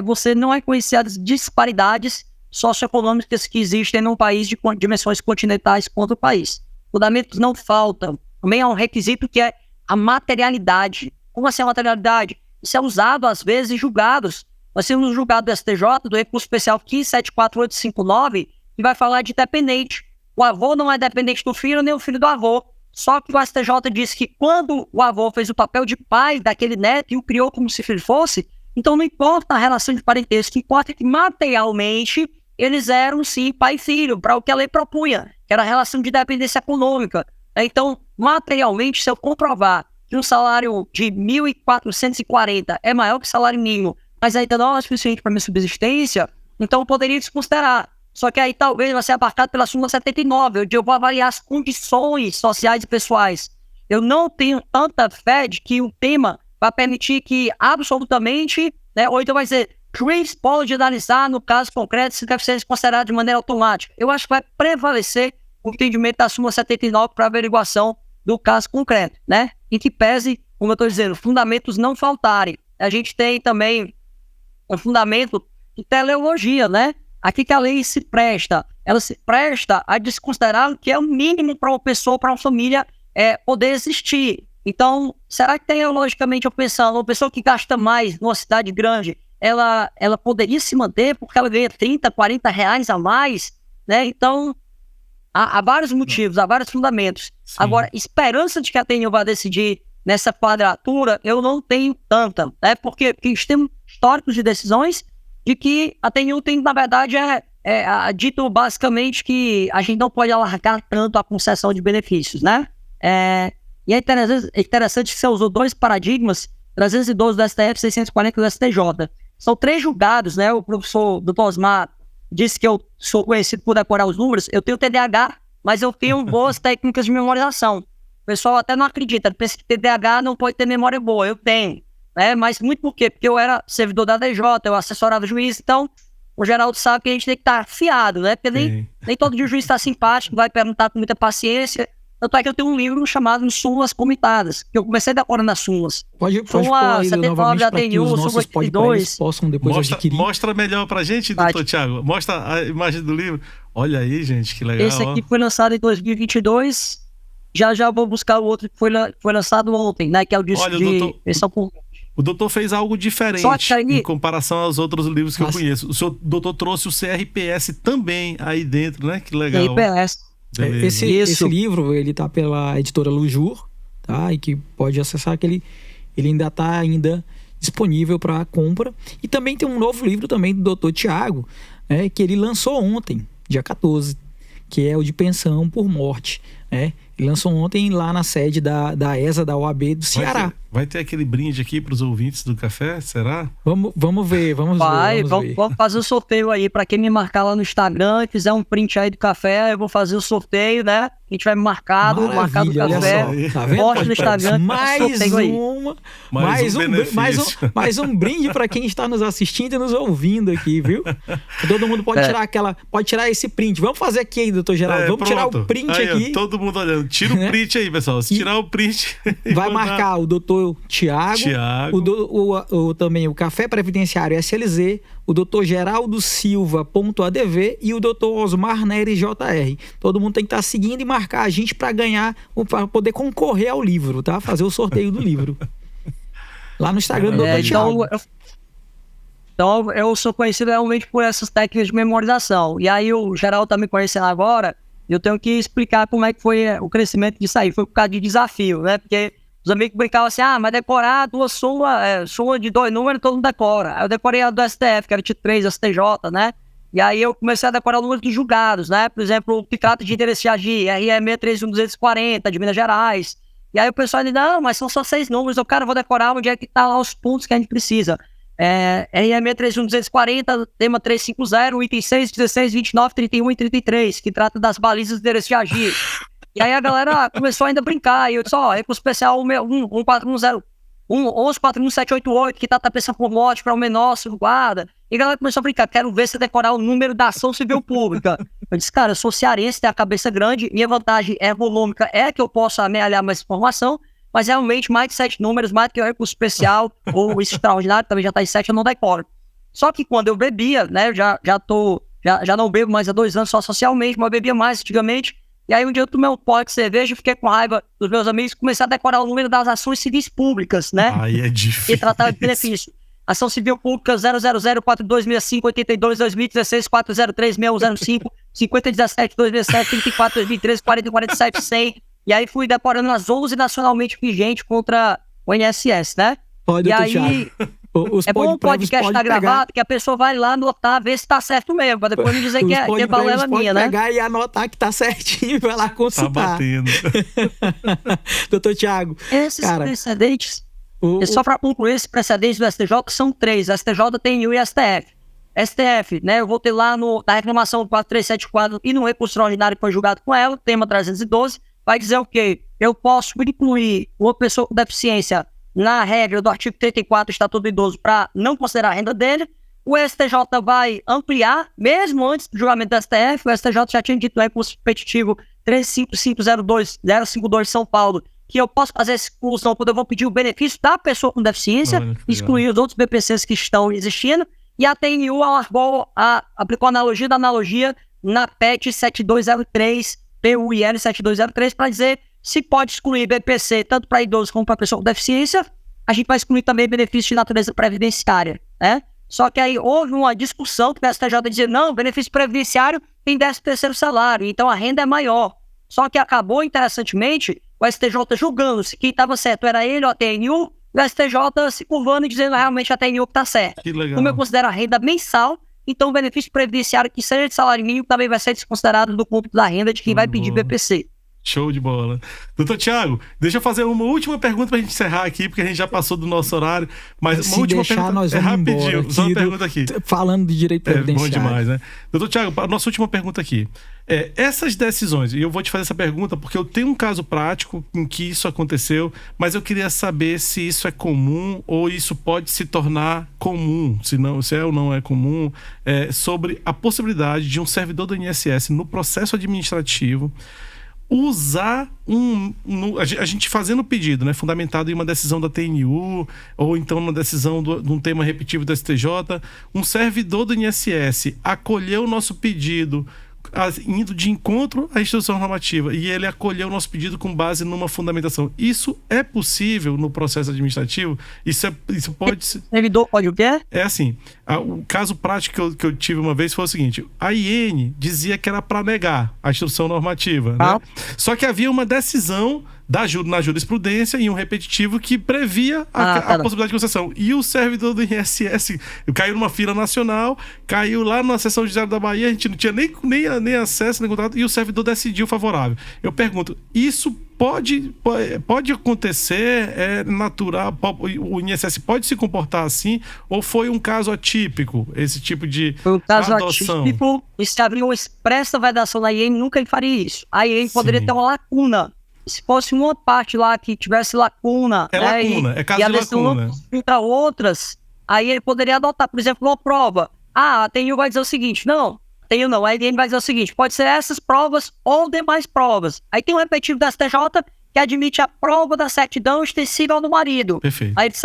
você não reconhecer as disparidades socioeconômicas que existem num país de dimensões continentais contra o país. Fundamentos não faltam. Também há um requisito que é a materialidade. Como assim a materialidade? Isso é usado, às vezes, em julgados. Nós temos um julgado do STJ, do recurso especial 1574859, que vai falar de dependente. O avô não é dependente do filho, nem o filho do avô. Só que o STJ diz que quando o avô fez o papel de pai daquele neto e o criou como se filho fosse, então não importa a relação de parentesco, o que importa é que materialmente eles eram, sim, pai e filho, para o que a lei propunha, que era a relação de dependência econômica. Então, materialmente, se eu comprovar que um salário de 1.440 é maior que o salário mínimo, mas ainda não é suficiente para minha subsistência, então eu poderia desconsiderar. Só que aí talvez vai ser abarcado pela súmula 79, onde eu vou avaliar as condições sociais e pessoais. Eu não tenho tanta fé de que o tema vai permitir que absolutamente, né, ou então vai ser juiz pode analisar no caso concreto se deve ser considerado de maneira automática. Eu acho que vai prevalecer o entendimento da súmula 79 para averiguação do caso concreto, né? Em que pese, como eu estou dizendo, fundamentos não faltarem. A gente tem também um fundamento de teleologia, né? Aqui que a lei se presta, ela se presta a desconsiderar o que é o mínimo para uma pessoa, para uma família poder existir. Então, será que teologicamente eu pensando, uma pessoa que gasta mais numa cidade grande, ela poderia se manter porque ela ganha 30, 40 reais a mais, né? Então, há vários motivos, há vários fundamentos. Sim. Agora, esperança de que a TNU vai decidir nessa quadratura, eu não tenho tanta, né? Porque temos históricos de decisões de que a TNU tem, na verdade, dito basicamente que a gente não pode alargar tanto a concessão de benefícios, né? E é interessante que você usou 2 paradigmas, 312 do STF e 640 do STJ. São 3 julgados, né? O professor Dr. Osmar disse que eu sou conhecido por decorar os números. Eu tenho TDAH, mas eu tenho boas técnicas de memorização. O pessoal até não acredita, pensa que TDAH não pode ter memória boa. Eu tenho, né? Mas muito por quê? Porque eu era servidor da DJ, eu assessorava o juiz, então o Geraldo sabe que a gente tem que estar afiado, né? Porque nem todo dia o juiz está simpático, vai perguntar com muita paciência. Tanto é que eu tenho um livro chamado Súmulas Comitadas, que eu comecei decorando as súmulas. Pode pôr aí novamente para que os nossos podcasts possam depois adquirir. Mostra melhor pra gente, doutor Thiago. Mostra a imagem do livro. Olha aí, gente, que legal. Esse aqui foi lançado em 2022. Já vou buscar o outro que foi lançado ontem, né? Que é o disco O doutor fez algo diferente em comparação aos outros livros que eu conheço. O doutor trouxe o CRPS também aí dentro, né? Que legal. CRPS. Esse livro, ele tá pela editora Lujur, tá? E que pode acessar, que ele ainda está disponível para compra. E também tem um novo livro também do Dr. Tiago, né? Que ele lançou ontem, dia 14, que é o de Pensão por Morte, né? Ele lançou ontem lá na sede da ESA, da OAB do Ceará. Vai ter aquele brinde aqui para os ouvintes do café, será? Vamos ver. Vamos fazer o sorteio aí. Para quem me marcar lá no Instagram, fizer um print aí do café, eu vou fazer o sorteio, né? Quem tiver me marcado o café, tá vendo? Poste no Instagram. Mais um brinde para quem está nos assistindo e nos ouvindo aqui, viu? Todo mundo pode tirar esse print. Vamos fazer aqui aí, doutor Geraldo. Vamos tirar o print aí, aqui. Todo mundo olhando. Tira o print aí, pessoal. Se tirar o print... Vai marcar o doutor Tiago. Também o Café Previdenciário SLZ, o doutor Geraldo Silva.adv e o doutor Osmar Neres JR. Todo mundo tem que estar seguindo e marcar a gente para ganhar, para poder concorrer ao livro, tá? Fazer o sorteio do livro. Lá no Instagram do doutor Tiago. Então, eu sou conhecido realmente por essas técnicas de memorização. E aí o Geraldo tá me conhecendo agora, eu tenho que explicar como é que foi o crescimento disso aí. Foi por causa de desafio, né? Porque os amigos brincavam assim, mas decorar duas súmulas de 2 números, todo mundo decora. Aí eu decorei a do STF, que era de 3, STJ, né? E aí eu comecei a decorar o número de julgados, né? Por exemplo, o que trata de interesse de agir, RE 631.240, de Minas Gerais. E aí o pessoal diz, não, mas são só 6 números, eu, vou decorar onde é que tá lá os pontos que a gente precisa. RE 631.240, tema 350, item 6, 16, 29, 31 e 33, que trata das balizas de interesse de agir. E aí a galera começou ainda a brincar, e eu disse, recurso especial 11.41788, que trata da pensão por morte para o menor, guarda. E a galera começou a brincar, quero ver você decorar o número da ação civil pública. Eu disse, cara, eu sou cearense, tenho a cabeça grande, minha vantagem econômica é que eu posso amealhar mais informação, mas realmente mais de 7 números, mais do que o recurso especial ou extraordinário, também já está em 7, eu não decoro. Só que quando eu bebia, né, já não bebo mais há 2 anos só socialmente, mas eu bebia mais antigamente. E aí um dia eu tomei um pote de cerveja, fiquei com raiva dos meus amigos, comecei a decorar o número das ações civis públicas, né? Aí é difícil. E tratar de benefício. Ação civil pública 0004265 82 2016 403 6105 5017 2017 34 2013 40 47 100. E aí fui decorando as 11 nacionalmente vigentes contra o INSS, né? Pode, e aí é bom o podcast estar gravado, que a pessoa vai lá anotar, ver se tá certo mesmo, pra depois me dizer que é balela minha, né? Pegar e anotar que tá certinho e vai lá consultar. Tá batendo. Doutor Tiago. Esses precedentes, só para concluir, esses precedentes do STJ são 3, STJ, TNU e STF. STF, né, eu voltei lá na reclamação 4374 e no recurso extraordinário que foi julgado com ela, tema 312, vai dizer o quê? Eu posso incluir uma pessoa com deficiência na regra do artigo 34 do Estatuto do Idoso para não considerar a renda dele. O STJ vai ampliar, mesmo antes do julgamento do STF, o STJ já tinha dito no recurso repetitivo 35502 São Paulo, que eu posso fazer essa exclusão quando eu vou pedir o benefício da pessoa com deficiência, excluir os outros BPCs que estão existindo, e a TNU aplicou a analogia da analogia na PET 7203, PUIL 7203, para dizer se pode excluir BPC tanto para idosos como para pessoa com deficiência, a gente vai excluir também benefícios de natureza previdenciária, né? Só que aí houve uma discussão que o STJ dizia, não, benefício previdenciário tem 13º salário, então a renda é maior. Só que acabou, interessantemente, o STJ julgando se quem estava certo era ele ou a TNU, o STJ se curvando e dizendo realmente a TNU que está certo. Que legal. Como eu considero a renda mensal, então o benefício previdenciário que seja de salário mínimo também vai ser desconsiderado do cômputo da renda de quem vai pedir BPC. Show de bola. Doutor Tiago, deixa eu fazer uma última pergunta pra gente encerrar aqui, porque a gente já passou do nosso horário, mas uma última pergunta, nós vamos rapidinho, só uma pergunta aqui. Falando de direito previdenciário. É bom demais, né? Doutor Tiago, a nossa última pergunta aqui. Essas decisões, e eu vou te fazer essa pergunta porque eu tenho um caso prático em que isso aconteceu, mas eu queria saber se isso é comum ou isso pode se tornar comum, se é ou não é comum, sobre a possibilidade de um servidor do INSS no processo administrativo usar a gente fazendo o pedido, né, fundamentado em uma decisão da TNU ou então uma decisão de um tema repetitivo do STJ, um servidor do INSS acolheu o nosso pedido indo de encontro à instrução normativa e ele acolheu o nosso pedido com base numa fundamentação. Isso é possível no processo administrativo? Isso pode ser... Servidor pode o quê? É assim, o caso prático que eu tive uma vez foi o seguinte: a IN dizia que era para negar a instrução normativa, né? Só que havia uma decisão na jurisprudência e um repetitivo que previa a possibilidade de concessão. E o servidor do INSS caiu numa fila nacional, caiu lá na seção judiciária da Bahia, a gente não tinha nem acesso, nem contato, e o servidor decidiu favorável. Eu pergunto, isso pode acontecer? É natural? O INSS pode se comportar assim? Ou foi um caso atípico, esse tipo de foi um caso adoção? Atípico, e se abrir uma expressa vedação na IN, nunca ele faria isso. A IN poderia ter uma lacuna. Se fosse uma parte lá que tivesse lacuna, é caso de lacuna, contra outras, aí ele poderia adotar, por exemplo, uma prova. A TNU vai dizer o seguinte, a IN vai dizer o seguinte, pode ser essas provas ou demais provas. Aí tem um repetitivo da STJ que admite a prova da certidão extensiva ao do marido. Perfeito. Aí ele diz,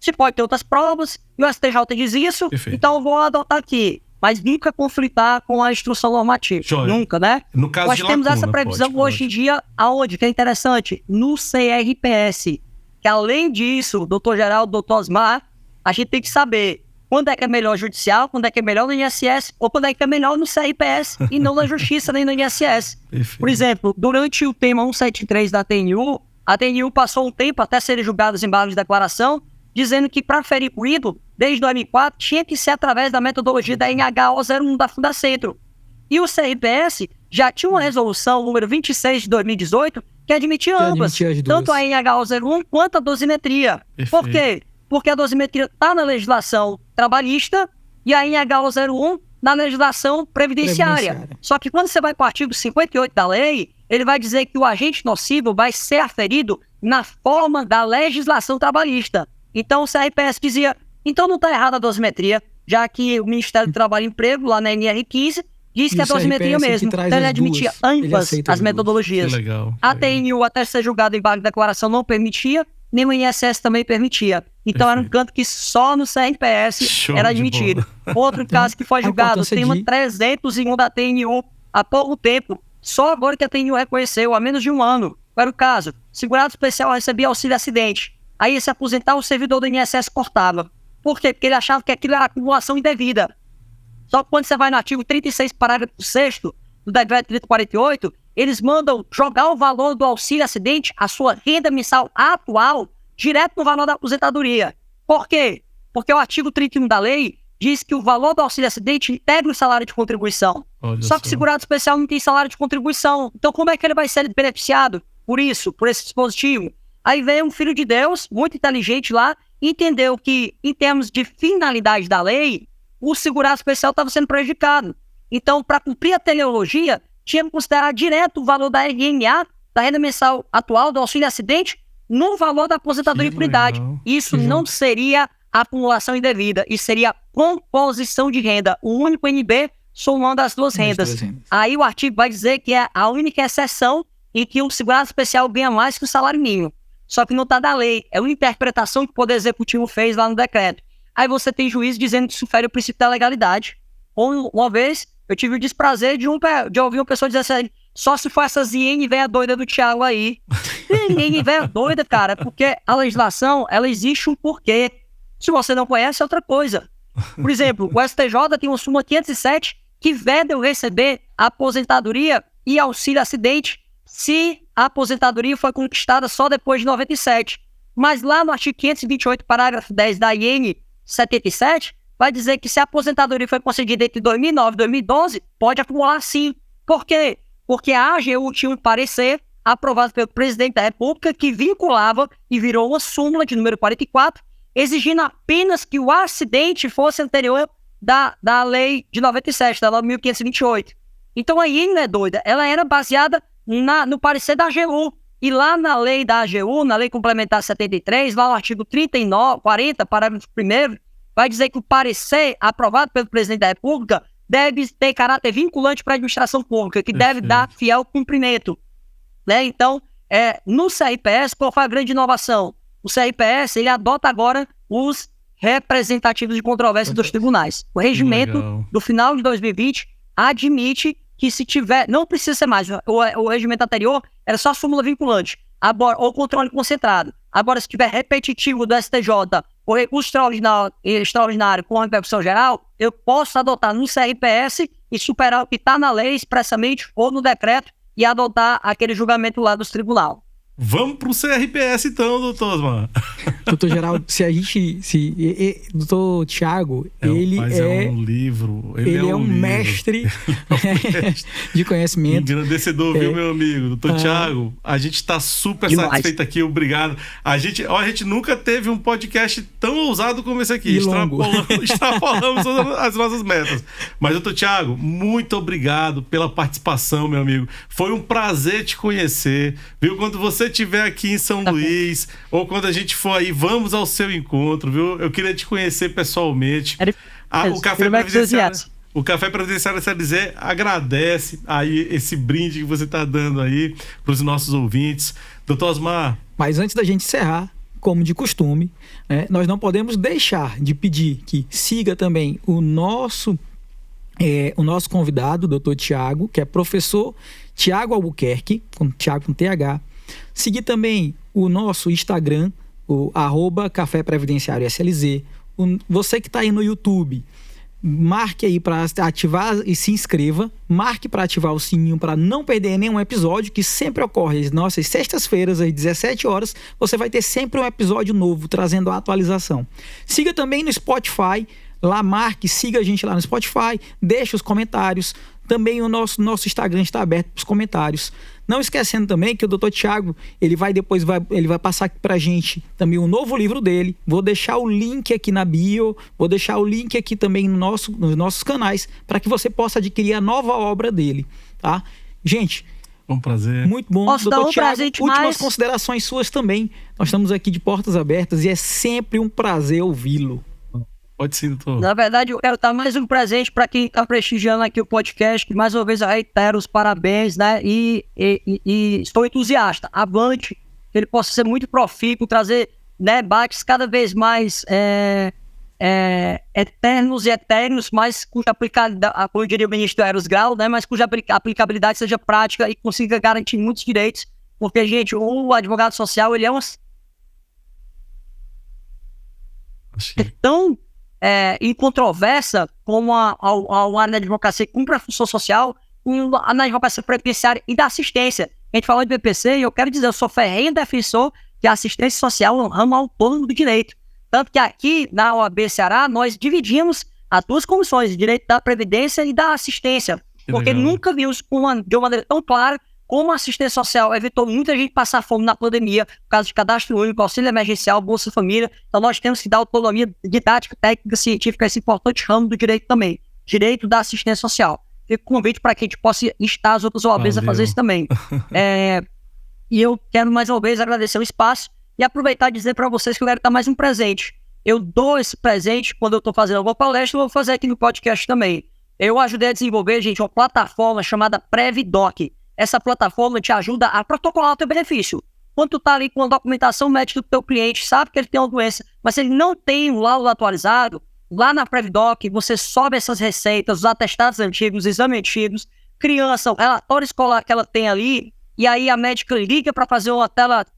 se pode ter outras provas, e o STJ diz isso, perfeito, então eu vou adotar aqui. Mas nunca conflitar com a instrução normativa. Joia. Nunca, né? No caso nós de temos lacuna, essa previsão hoje em dia, aonde? Que é interessante, no CRPS. Que além disso, doutor Geraldo, doutor Osmar, a gente tem que saber quando é que é melhor judicial, quando é que é melhor no INSS, ou quando é que é melhor no CRPS e não na Justiça nem no INSS. Perfeito. Por exemplo, durante o tema 173 da TNU, a TNU passou um tempo até serem julgados em embargos de declaração, dizendo que para ferir ruído, desde 2004, tinha que ser através da metodologia da NHO01 da Fundacentro. E o CRPS já tinha uma resolução, número 26 de 2018, que admitia ambas, tanto a NHO01 quanto a dosimetria. Perfeito. Por quê? Porque a dosimetria está na legislação trabalhista e a NHO01 na legislação previdenciária. Só que quando você vai para o artigo 58 da lei, ele vai dizer que o agente nocivo vai ser aferido na forma da legislação trabalhista. Então o CRPS dizia, então não está errada a dosimetria, já que o Ministério do Trabalho e Emprego, lá na NR15, diz que é a dosimetria mesmo. Então ele admitia ambas as metodologias. Legal. A TNU, até ser julgado em embargo de declaração, não permitia, nem o INSS também permitia. Então era um canto que só no CRPS era admitido. Outro caso que foi julgado, o tema 301 da TNU, há pouco tempo, só agora que a TNU reconheceu, há menos de um ano. Qual era o caso? Segurado especial recebia auxílio acidente. Aí, se aposentar, o servidor do INSS cortava. Por quê? Porque ele achava que aquilo era acumulação indevida. Só que quando você vai no artigo 36, parágrafo 6º do decreto 3048, eles mandam jogar o valor do auxílio acidente, a sua renda mensal atual, direto no valor da aposentadoria. Por quê? Porque o artigo 31 da lei diz que o valor do auxílio acidente integra o salário de contribuição. Só que o segurado especial não tem salário de contribuição. Então, como é que ele vai ser beneficiado por isso, por esse dispositivo? Aí veio um filho de Deus, muito inteligente lá, e entendeu que, em termos de finalidade da lei, o segurado especial estava sendo prejudicado. Então, para cumprir a teleologia, tinha que considerar direto o valor da RMA, da renda mensal atual, do auxílio acidente, no valor da aposentadoria por idade. Isso não seria acumulação indevida, isso seria composição de renda, o único NB somando as duas rendas. Aí o artigo vai dizer que é a única exceção em que o segurado especial ganha mais que o salário mínimo. Só que não está da lei, é uma interpretação que o Poder Executivo fez lá no decreto. Aí você tem juiz dizendo que isso fere o princípio da legalidade. Uma vez, eu tive o desprazer de ouvir uma pessoa dizer assim, só se for essas IN véia doida do Thiago aí. IN véia doida, cara, porque a legislação, ela existe um porquê. Se você não conhece, é outra coisa. Por exemplo, o STJ tem uma súmula 507 que veda eu receber a aposentadoria e auxílio acidente se a aposentadoria foi conquistada só depois de 97. Mas lá no artigo 528, parágrafo 10 da IN 77, vai dizer que se a aposentadoria foi concedida entre 2009 e 2012, pode acumular sim. Por quê? Porque a AGU tinha um parecer aprovado pelo presidente da República que vinculava e virou uma súmula de número 44, exigindo apenas que o acidente fosse anterior da lei de 97, da 9.528. Então a IN não é doida, ela era baseada no parecer da AGU. E lá na lei da AGU, na lei complementar 73, lá no artigo 40, parágrafo 1º, vai dizer que o parecer aprovado pelo presidente da República deve ter caráter vinculante para a administração pública, que deve dar fiel cumprimento. né? Então, no CRPS, qual foi a grande inovação? O CRPS, ele adota agora os representativos de controvérsia dos tribunais. O regimento do final de 2020 admite que se tiver, não precisa ser mais, o regimento anterior era só súmula vinculante, agora, ou controle concentrado. Agora, se tiver repetitivo do STJ ou recurso extraordinário com repercussão geral, eu posso adotar no CRPS e superar o que está na lei expressamente ou no decreto e adotar aquele julgamento lá dos tribunais. Vamos pro CRPS então, doutor Osmar. Doutor Geraldo, doutor Tiago, ele é um livro. Ele é um mestre de conhecimento. Engrandecedor, viu, meu amigo? Doutor Tiago, a gente tá super satisfeito aqui, obrigado. A gente nunca teve um podcast tão ousado como esse aqui. Extrapolamos as nossas metas. Mas, doutor Tiago, muito obrigado pela participação, meu amigo. Foi um prazer te conhecer, viu? Quando você estiver aqui em São Luís, ou quando a gente for aí, vamos ao seu encontro, viu? Eu queria te conhecer pessoalmente. O Café Previdenciário SLZ agradece aí esse brinde que você está dando aí para os nossos ouvintes. Doutor Osmar. Mas antes da gente encerrar, como de costume, né, nós não podemos deixar de pedir que siga também o nosso convidado, doutor Tiago, que é professor Tiago Albuquerque, Tiago com TH. Seguir também o nosso Instagram, o @Café Previdenciário SLZ. Você que está aí no YouTube, marque aí para ativar e se inscreva. Marque para ativar o sininho para não perder nenhum episódio, que sempre ocorre às nossas sextas-feiras, às 17 horas. Você vai ter sempre um episódio novo, trazendo a atualização. Siga também no Spotify. Lá, siga a gente lá no Spotify, deixa os comentários. Também o nosso Instagram está aberto para os comentários. Não esquecendo também que o Dr. Tiago, ele vai passar aqui para a gente também um novo livro dele. Vou deixar o link aqui na bio, vou deixar o link aqui também nos nossos canais, para que você possa adquirir a nova obra dele, tá? Gente, um prazer. Muito bom. Posso dar um prazer demais? Últimas considerações suas também. Nós estamos aqui de portas abertas e é sempre um prazer ouvi-lo. Pode sim, doutor. Na verdade, eu quero dar mais um presente para quem está prestigiando aqui o podcast, que mais uma vez eu reitero os parabéns, né? E estou entusiasta. Avante, que ele possa ser muito profícuo, trazer debates cada vez mais eternos e etéreos, mas cuja aplicabilidade, como diria o ministro Eros Grau, né? Mas cuja aplicabilidade seja prática e consiga garantir muitos direitos. Porque, gente, o advogado social, ele é tão incontroversa como a área da advocacia que cumpre a função social, na advocacia previdenciária e da assistência. A gente falou de BPC e eu quero dizer, eu sou ferrenho defensor que a assistência social é um ramo autônomo do direito. Tanto que aqui na OAB Ceará nós dividimos as duas comissões, de direito da previdência e da assistência. Porque nunca vimos de uma maneira tão clara como a assistência social evitou muita gente passar fome na pandemia, por causa de cadastro único, auxílio emergencial, Bolsa Família. Então nós temos que dar autonomia didática, técnica, científica, esse importante ramo do direito também. Direito da assistência social. Fico com convite para que a gente possa instar as outras OABs a fazer isso também. E eu quero mais uma vez agradecer o espaço e aproveitar e dizer para vocês que eu quero dar mais um presente. Eu dou esse presente quando eu estou fazendo alguma palestra, eu vou fazer aqui no podcast também. Eu ajudei a desenvolver, gente, uma plataforma chamada Previdoc. Essa plataforma te ajuda a protocolar o teu benefício. Quando tu tá ali com a documentação médica do teu cliente, sabe que ele tem uma doença, mas ele não tem o laudo atualizado, lá na Previdoc você sobe essas receitas, os atestados antigos, os exames antigos, criança, o relatório escolar que ela tem ali, e aí a médica liga para fazer uma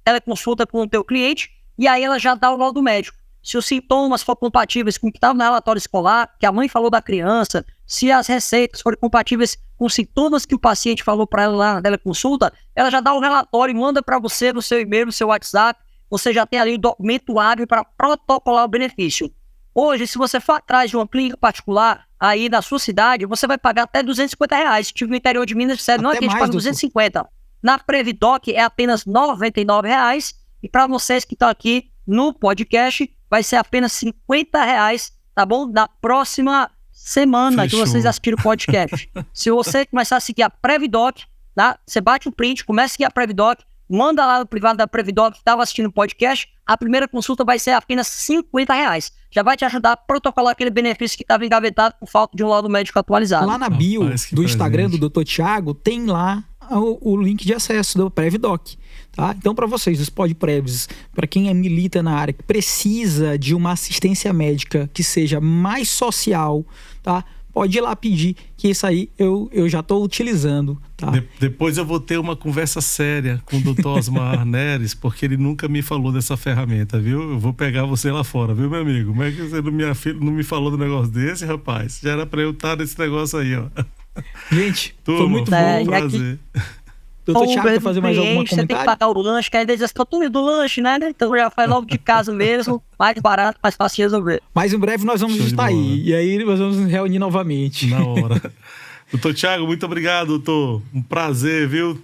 teleconsulta com o teu cliente, e aí ela já dá o laudo médico. Se os sintomas forem compatíveis com o que estava no relatório escolar, que a mãe falou da criança, se as receitas forem compatíveis com os sintomas que o paciente falou para ela lá na teleconsulta, ela já dá o relatório e manda para você no seu e-mail, no seu WhatsApp, você já tem ali o documento hábil para protocolar o benefício. Hoje, se você for atrás de uma clínica particular aí da sua cidade, você vai pagar até R$250. Se tiver no interior de Minas, sério, não é que a gente paga 250. Na Previdoc é apenas R$99. E para vocês que estão aqui no podcast, vai ser apenas R$50, tá bom? Na próxima semana que vocês assistirem o podcast. Se você começar a seguir a Previdoc, tá? Você bate o print, começa a seguir a Previdoc, manda lá no privado da Previdoc que estava assistindo o podcast, a primeira consulta vai ser apenas R$50. Já vai te ajudar a protocolar aquele benefício que estava engavetado por falta de um laudo médico atualizado. Lá na bio do Instagram do Dr. Tiago, tem lá o link de acesso do PrevDoc. Tá? Então, para vocês, os PodPrevs, para quem milita na área, que precisa de uma assistência médica que seja mais social, tá? Pode ir lá pedir, que isso aí eu já estou utilizando. Tá? Depois eu vou ter uma conversa séria com o Dr. Osmar Neres, porque ele nunca me falou dessa ferramenta, viu? Eu vou pegar você lá fora, viu, meu amigo? Como é que você não me falou do negócio desse, rapaz? Já era para eu estar nesse negócio aí, ó. Gente, turma, foi muito foi bom. um prazer. Doutor Thiago, quer fazer mais algum comentário? Você tem que pagar o lanche, que aí eles estão tudo do lanche, né? Então já faz logo de casa mesmo, mais barato, mais fácil de resolver. Mas em breve nós vamos estar aí. E aí nós vamos nos reunir novamente. Na hora. Doutor Thiago, muito obrigado, doutor. Um prazer, viu?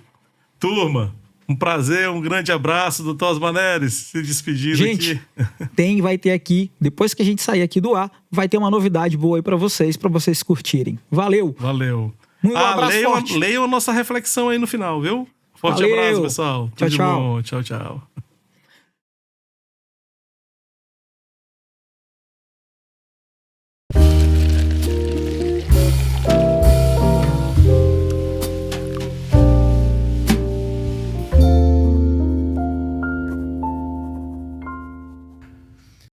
Turma, um prazer, um grande abraço, doutor Osmar Neres, se despedindo gente, aqui. Vai ter aqui, depois que a gente sair aqui do ar, vai ter uma novidade boa aí para vocês curtirem. Valeu! Valeu. Um abraço forte. Leiam a nossa reflexão aí no final, viu? Forte Valeu. abraço, pessoal. Tchau, Tudo de tchau. bom. Tchau, tchau.